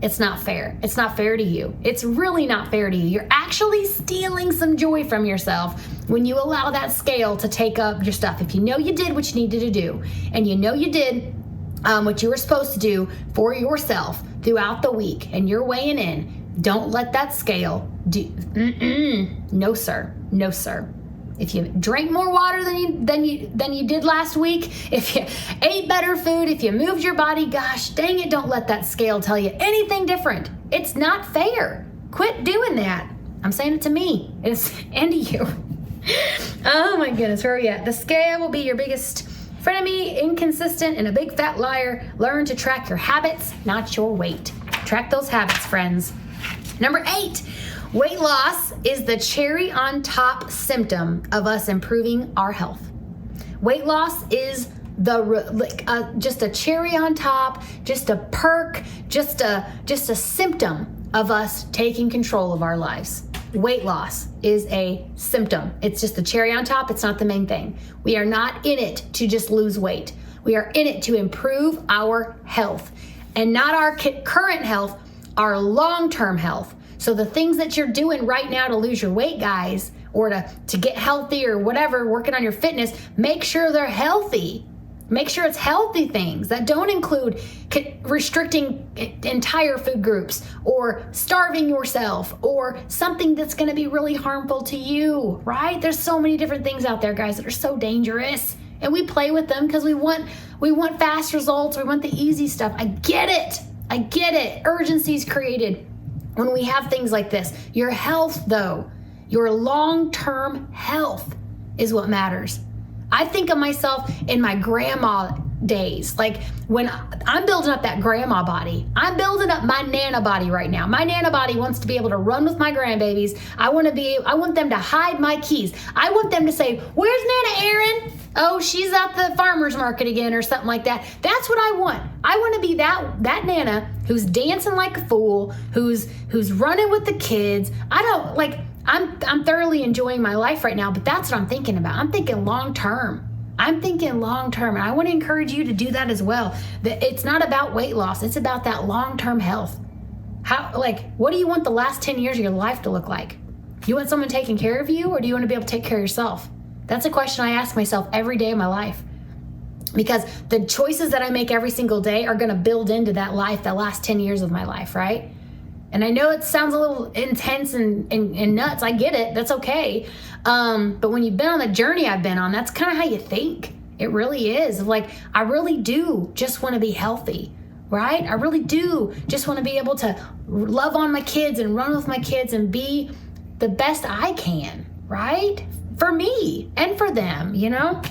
It's not fair. It's not fair to you. It's really not fair to you. You're actually stealing some joy from yourself when you allow that scale to take up your stuff. If you know you did what you needed to do, and you know you did what you were supposed to do for yourself throughout the week, and you're weighing in, don't let that scale do. No, sir. No, sir. If you drank more water than you did last week, if you ate better food, if you moved your body, gosh dang it, don't let that scale tell you anything different. It's not fair. Quit doing that. I'm saying it to me and to you. Oh my goodness, where are we at? The scale will be your biggest frenemy, inconsistent, and a big fat liar. Learn to track your habits, not your weight. Track those habits, friends. Number 8. Weight loss is the cherry on top symptom of us improving our health. Weight loss is just a cherry on top, just a perk, just a symptom of us taking control of our lives. Weight loss is a symptom. It's just the cherry on top. It's not the main thing. We are not in it to just lose weight. We are in it to improve our health, and not our current health, our long-term health. So the things that you're doing right now to lose your weight, guys, or to get healthy or whatever, working on your fitness, make sure they're healthy. Make sure it's healthy things that don't include restricting entire food groups or starving yourself or something that's going to be really harmful to you, right? There's so many different things out there, guys, that are so dangerous. And we play with them because we want fast results. We want the easy stuff. I get it. I get it. Urgency is created when we have things like this. Your health, though, your long-term health is what matters. I think of myself in my grandma days. Like when I'm building up that grandma body, I'm building up my Nana body right now. My Nana body wants to be able to run with my grandbabies. I want them to hide my keys. I want them to say, "Where's Nana Erin? Oh, she's at the farmer's market again," or something like that. That's what I want. I want to be that Nana who's dancing like a fool, who's running with the kids. I'm thoroughly enjoying my life right now, but that's what I'm thinking about. I'm thinking long term. And I want to encourage you to do that as well. That it's not about weight loss. It's about that long-term health. What do you want the last 10 years of your life to look like? You want someone taking care of you, or do you want to be able to take care of yourself? That's a question I ask myself every day of my life. Because the choices that I make every single day are going to build into that life, that last 10 years of my life, right? And I know it sounds a little intense and nuts. I get it. That's okay. But when you've been on the journey I've been on, that's kind of how you think. It really is. Like, I really do just want to be healthy, right? I really do just want to be able to love on my kids and run with my kids and be the best I can, right? For me and for them, you know?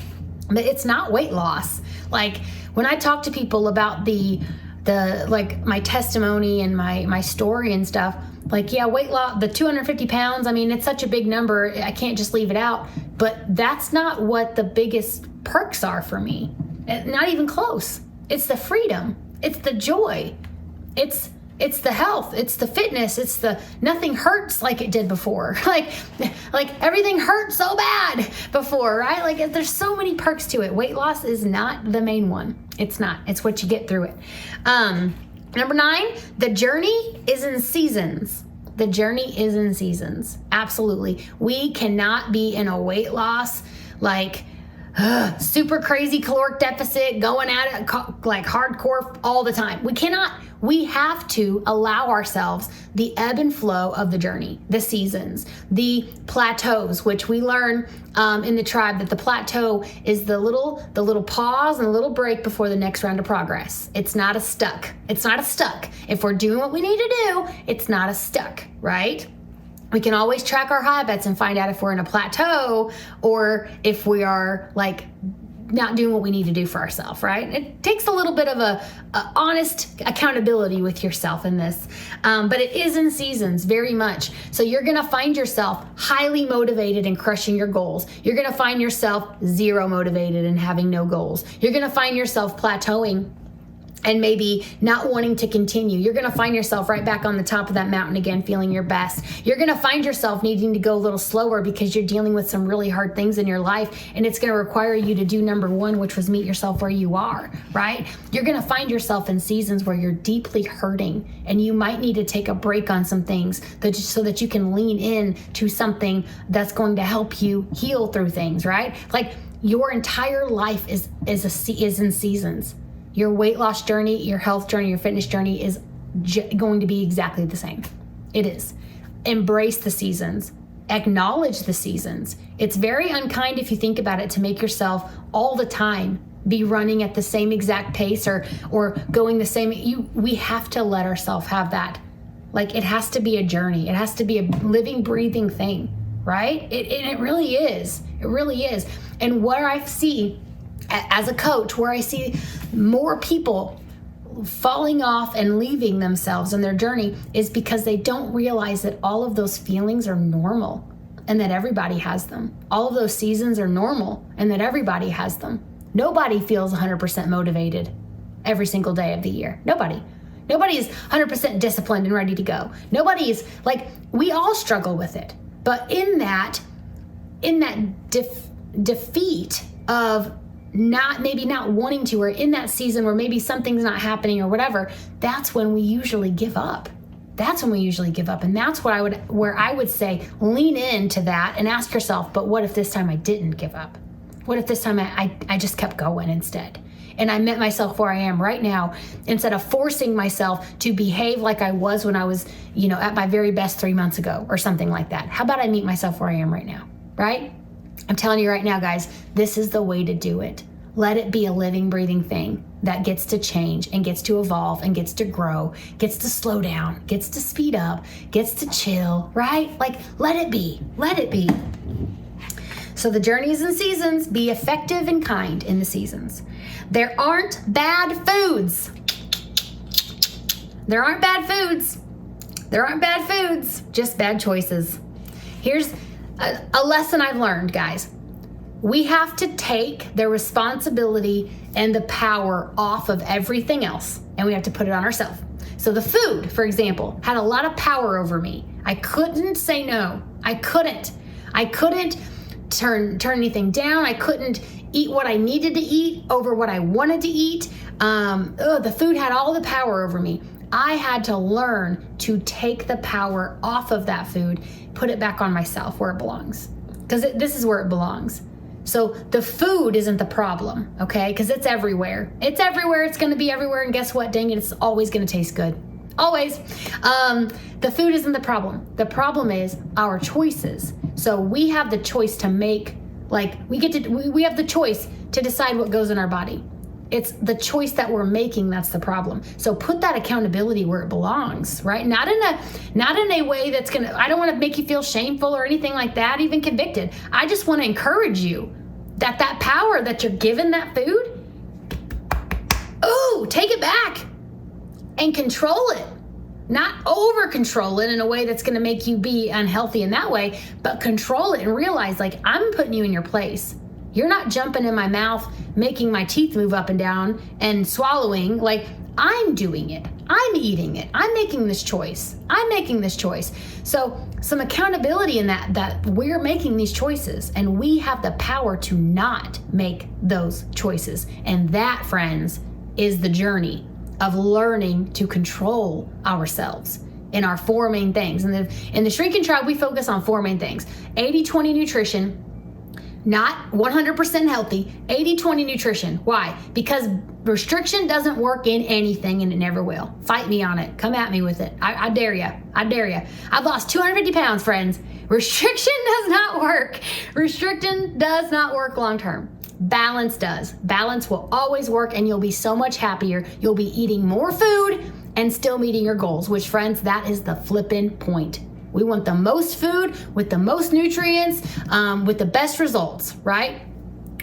But it's not weight loss. Like, when I talk to people about my testimony and my story and stuff, weight loss, the 250 pounds, I mean, it's such a big number, I can't just leave it out. But that's not what the biggest perks are for me. Not even close. It's the freedom. It's the joy. It's the health. It's the fitness. It's the nothing hurts like it did before. Like everything hurt so bad before, right? Like, there's so many perks to it. Weight loss is not the main one. It's not. It's what you get through it. Number 9, the journey is in seasons. The journey is in seasons. Absolutely. We cannot be in a weight loss, super crazy caloric deficit, going at it like hardcore all the time. We cannot. We have to allow ourselves the ebb and flow of the journey, the seasons, the plateaus, which we learn in the tribe that the plateau is the little pause and a little break before the next round of progress. It's not a stuck. It's not a stuck. If we're doing what we need to do, it's not a stuck, right? We can always track our habits and find out if we're in a plateau or if we are not doing what we need to do for ourselves, right? It takes a little bit of a honest accountability with yourself in this, but it is in seasons very much. So you're going to find yourself highly motivated and crushing your goals. You're going to find yourself zero motivated and having no goals. You're going to find yourself plateauing and maybe not wanting to continue. You're going to find yourself right back on the top of that mountain again, feeling your best. You're going to find yourself needing to go a little slower because you're dealing with some really hard things in your life, and it's going to require you to do number one, which was meet yourself where you are, right? You're going to find yourself in seasons where you're deeply hurting, and you might need to take a break on some things so that you can lean in to something that's going to help you heal through things, right? Like your entire life is in seasons. Your weight loss journey, your health journey, your fitness journey is going to be exactly the same. It is. Embrace the seasons. Acknowledge the seasons. It's very unkind if you think about it to make yourself all the time be running at the same exact pace or going the same. We have to let ourselves have that. Like, it has to be a journey. It has to be a living, breathing thing, right? It really is. It really is. And where I see as a coach, where I see more people falling off and leaving themselves in their journey is because they don't realize that all of those feelings are normal and that everybody has them. All of those seasons are normal and that everybody has them. Nobody feels 100% motivated every single day of the year. Nobody is 100% disciplined and ready to go. Nobody is, like, we all struggle with it. But in that defeat of not wanting to, or in that season where maybe something's not happening or whatever, that's when we usually give up. And that's where I would say lean into that and ask yourself, but what if this time I didn't give up? What if this time I just kept going instead? And I met myself where I am right now, instead of forcing myself to behave like I was when I was, at my very best 3 months ago or something like that. How about I meet myself where I am right now, right? I'm telling you right now, guys, this is the way to do it. Let it be a living, breathing thing that gets to change and gets to evolve and gets to grow, gets to slow down, gets to speed up, gets to chill, right? Like, let it be. Let it be. So the journeys and seasons, be effective and kind in the seasons. There aren't bad foods. There aren't bad foods. There aren't bad foods, just bad choices. Here's a lesson I've learned, guys. We have to take the responsibility and the power off of everything else, and we have to put it on ourselves. So the food, for example, had a lot of power over me. I couldn't say no. I couldn't turn anything down. I couldn't eat what I needed to eat over what I wanted to eat. The food had all the power over me. I had to learn to take the power off of that food, put it back on myself where it belongs. Because this is where it belongs. So the food isn't the problem, okay? Because it's everywhere. It's everywhere. It's going to be everywhere. And guess what? Dang it, it's always going to taste good. Always. The food isn't the problem. The problem is our choices. So we have the choice to make, we have the choice to decide what goes in our body. It's the choice that we're making that's the problem. So put that accountability where it belongs, right? Not in a way that's I don't want to make you feel shameful or anything like that, even convicted. I just want to encourage you that power that you're given that food, take it back and control it. Not over control it in a way that's going to make you be unhealthy in that way, but control it and realize, I'm putting you in your place. You're not jumping in my mouth, making my teeth move up and down and swallowing. I'm doing it. I'm eating it. I'm making this choice. So some accountability in that we're making these choices and we have the power to not make those choices. And that, friends, is the journey of learning to control ourselves in our four main things. In the Shrinking Tribe, we focus on four main things: 80-20 nutrition, not 100% healthy, 80-20 nutrition. Why? Because restriction doesn't work in anything and it never will. Fight me on it. Come at me with it. I dare you. I've lost 250 pounds, friends. Restriction does not work. Restriction does not work long term. Balance does. Balance will always work and you'll be so much happier. You'll be eating more food and still meeting your goals, which, friends, that is the flipping point. We want the most food with the most nutrients, with the best results, right?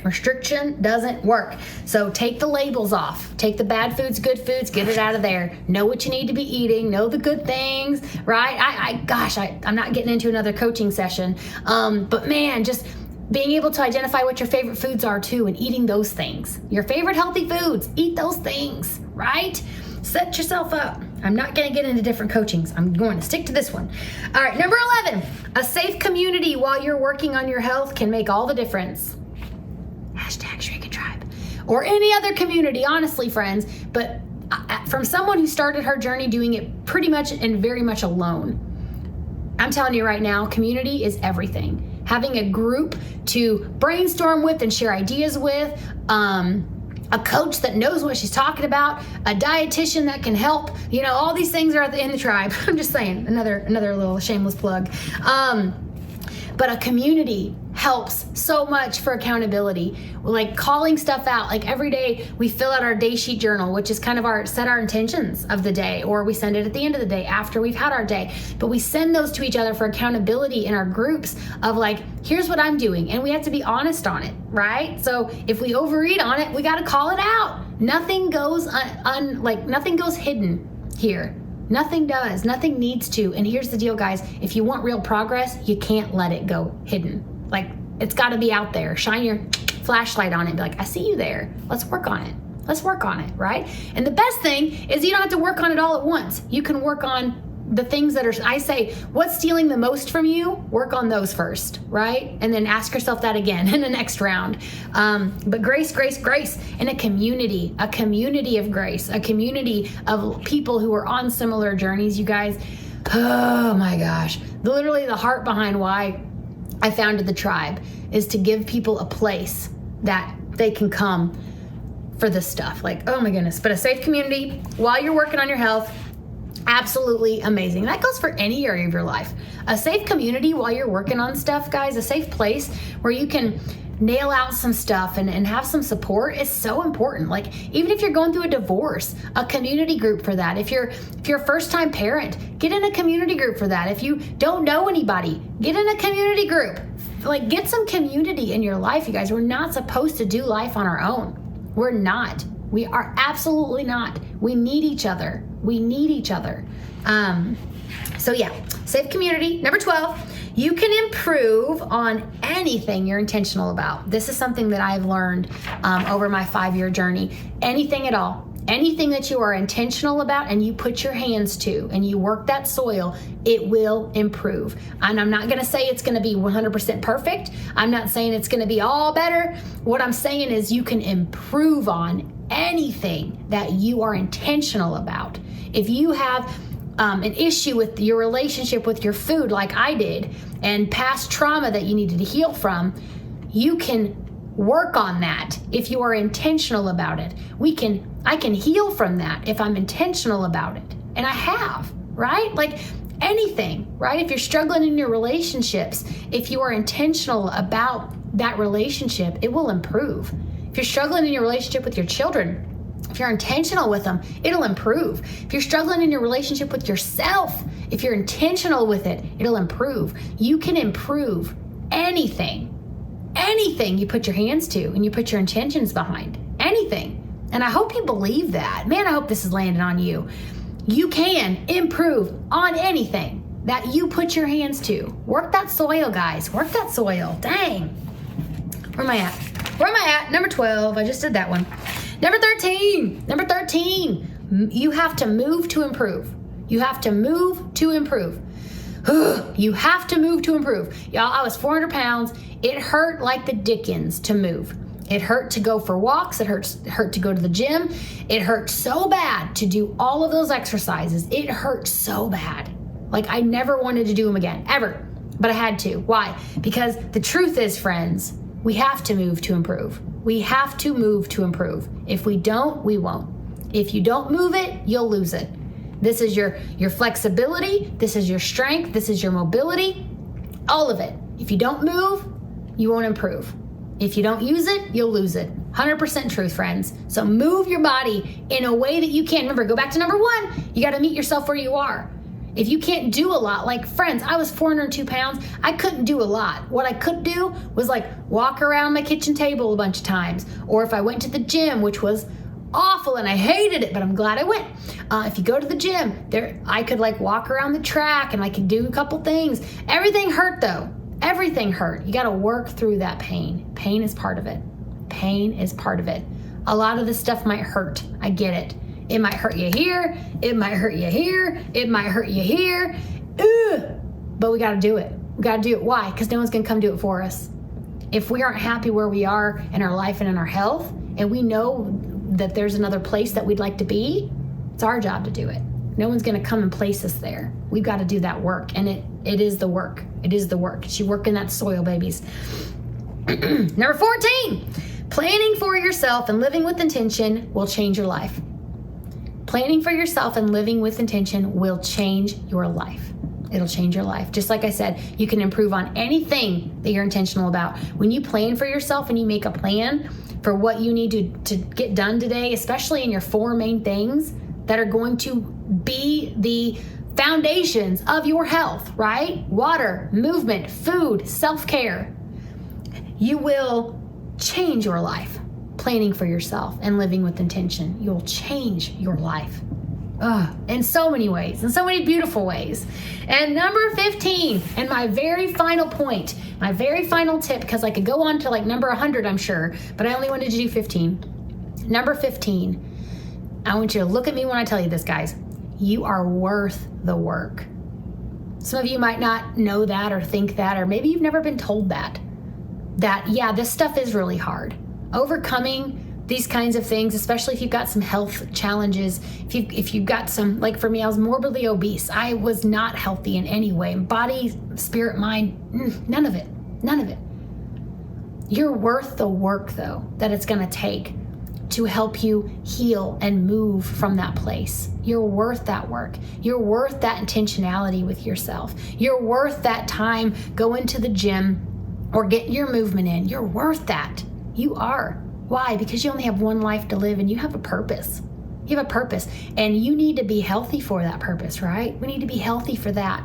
Restriction doesn't work. So take the labels off. Take the bad foods, good foods, get it out of there. Know what you need to be eating. Know the good things, right? I'm not getting into another coaching session. But man, just being able to identify what your favorite foods are too and eating those things. Your favorite healthy foods, eat those things, right? Set yourself up. I'm not going to get into different coachings. I'm going to stick to this one. All right, number 11, a safe community while you're working on your health can make all the difference. #Shrink-A-Tribe. Or any other community, honestly, friends. But from someone who started her journey doing it pretty much and very much alone, I'm telling you right now, community is everything. Having a group to brainstorm with and share ideas with, a coach that knows what she's talking about, a dietitian that can help, all these things are in the tribe. I'm just saying, another little shameless plug. But a community helps so much for accountability. Like calling stuff out. Like every day we fill out our day sheet journal, which is kind of set our intentions of the day, or we send it at the end of the day after we've had our day. But we send those to each other for accountability in our groups of like, here's what I'm doing. And we have to be honest on it, right? So if we overeat on it, we got to call it out. Nothing goes nothing goes hidden here. Nothing does. Nothing needs to. And here's the deal, guys. If you want real progress, you can't let it go hidden. Like, it's got to be out there. Shine your flashlight on it and be like, I see you there. Let's work on it. Let's work on it, right? And the best thing is you don't have to work on it all at once. You can work on the things that I say, what's stealing the most from you? Work on those first, right? And then ask yourself that again in the next round. But grace in a community of grace, a community of people who are on similar journeys, you guys. Oh my gosh. Literally the heart behind why I founded the tribe is to give people a place that they can come for this stuff. Like, oh my goodness. But a safe community while you're working on your health, absolutely amazing. That goes for any area of your life. A safe community while you're working on stuff, guys, a safe place where you can nail out some stuff and have some support is so important. Like, even if you're going through a divorce, a community group for that. If you're a first-time parent, get in a community group for that. If you don't know anybody, get in a community group. Like, get some community in your life, you guys. We're not supposed to do life on our own. We're not. We are absolutely not. We need each other. We need each other. So yeah, safe community. Number 12, you can improve on anything you're intentional about. This is something that I've learned over my 5-year journey. Anything at all. Anything that you are intentional about and you put your hands to and you work that soil, it will improve. And I'm not going to say it's going to be 100% perfect. I'm not saying it's going to be all better. What I'm saying is you can improve on anything that you are intentional about. If you have an issue with your relationship with your food like I did and past trauma that you needed to heal from, you can work on that if you are intentional about it. I can heal from that if I'm intentional about it. And I have, right? Like anything, right? If you're struggling in your relationships, if you are intentional about that relationship, it will improve. If you're struggling in your relationship with your children, if you're intentional with them, it'll improve. If you're struggling in your relationship with yourself, if you're intentional with it, it'll improve. You can improve anything you put your hands to and you put your intentions behind. Anything. And I hope you believe that. Man, I hope this is landing on you. You can improve on anything that you put your hands to. Work that soil, guys. Work that soil. Dang. Where am I at? Number 12. I just did that one. Number 13. You have to move to improve. You have to move to improve. You have to move to improve. Y'all, I was 400 pounds. It hurt like the dickens to move. It hurt to go for walks. It hurt to go to the gym. It hurt so bad to do all of those exercises. It hurt so bad. Like I never wanted to do them again, ever. But I had to. Why? Because the truth is, friends, we have to move to improve. We have to move to improve. If we don't, we won't. If you don't move it, you'll lose it. This is your flexibility. This is your strength. This is your mobility. All of it. If you don't move, you won't improve. If you don't use it, you'll lose it. 100% truth, friends. So move your body in a way that you can. Remember, go back to number 1. You got to meet yourself where you are. If you can't do a lot, like friends, I was 402 pounds. I couldn't do a lot. What I could do was like walk around my kitchen table a bunch of times. Or if I went to the gym, which was awful and I hated it, but I'm glad I went. If you go to the gym, I could like walk around the track and I could do a couple things. Everything hurt though. Everything hurt. You got to work through that pain. Pain is part of it. Pain is part of it. A lot of this stuff might hurt. I get it. It might hurt you here. It might hurt you here. It might hurt you here. But we got to do it. We got to do it. Why? Because no one's going to come do it for us. If we aren't happy where we are in our life and in our health, and we know that there's another place that we'd like to be, it's our job to do it. No one's going to come and place us there. We've got to do that work. And it is the work. It is the work. It's you work in that soil, babies. Number 14, planning for yourself and living with intention will change your life. Planning for yourself and living with intention will change your life. It'll change your life. Just like I said, you can improve on anything that you're intentional about. When you plan for yourself and you make a plan for what you need to get done today, especially in your 4 main things that are going to be the foundations of your health, right? Water, movement, food, self-care. You will change your life. Planning for yourself and living with intention. You'll change your life. In so many ways, in so many beautiful ways. And number 15, and my very final point, my very final tip, because I could go on to like number 100, I'm sure, but I only wanted to do 15. Number 15, I want you to look at me when I tell you this, guys. You are worth the work. Some of you might not know that or think that, or maybe you've never been told that yeah, this stuff is really hard. Overcoming these kinds of things, especially if you've got some health challenges, if you've got some, like for me, I was morbidly obese. I was not healthy in any way. Body, spirit, mind, none of it. You're worth the work though, that it's gonna take to help you heal and move from that place. You're worth that work. You're worth that intentionality with yourself. You're worth that time going to the gym or get your movement in. You're worth that. You are. Why? Because you only have one life to live and you have a purpose. You have a purpose and you need to be healthy for that purpose, right? We need to be healthy for that.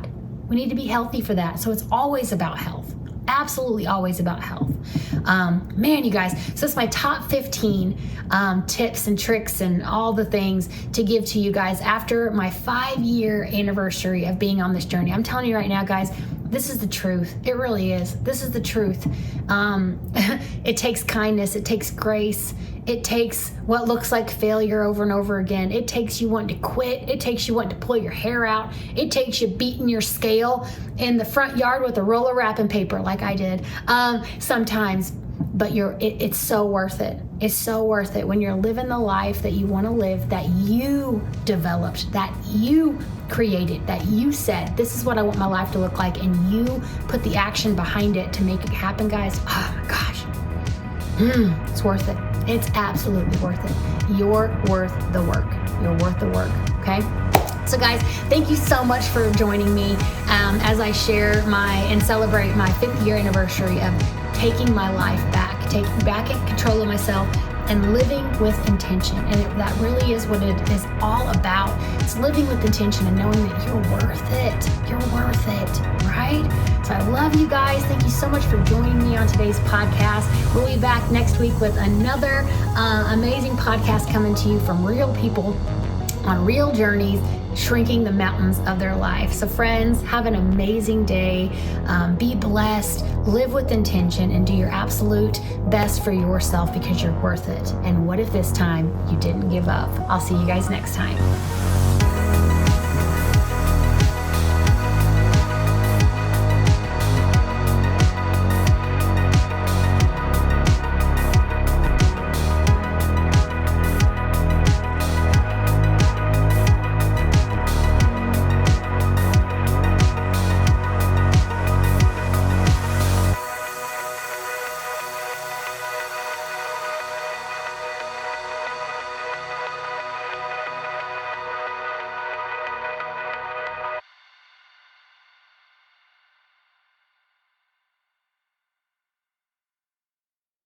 So it's always about health. Absolutely always about health. Man, you guys, so it's my top 15 tips and tricks and all the things to give to you guys after my 5-year anniversary of being on this journey. I'm telling you right now, guys, this is the truth. It really is. This is the truth. It takes kindness. It takes grace. It takes what looks like failure over and over again. It takes you wanting to quit. It takes you wanting to pull your hair out. It takes you beating your scale in the front yard with a roll of wrapping paper like I did sometimes. But it's so worth it. It's so worth it when you're living the life that you want to live, that you developed, that you created, that you said, this is what I want my life to look like, and you put the action behind it to make it happen, guys. Oh my gosh. It's worth it. It's absolutely worth it. You're worth the work. You're worth the work, okay? So guys, thank you so much for joining me as I share and celebrate my 5th year anniversary of taking my life back, taking back control of myself and living with intention. And that really is what it is all about. It's living with intention and knowing that you're worth it. You're worth it, right? So I love you guys. Thank you so much for joining me on today's podcast. We'll be back next week with another amazing podcast coming to you from real people on real journeys, shrinking the mountains of their life. So friends, have an amazing day. Be blessed, live with intention, and do your absolute best for yourself because you're worth it. And what if this time you didn't give up? I'll see you guys next time.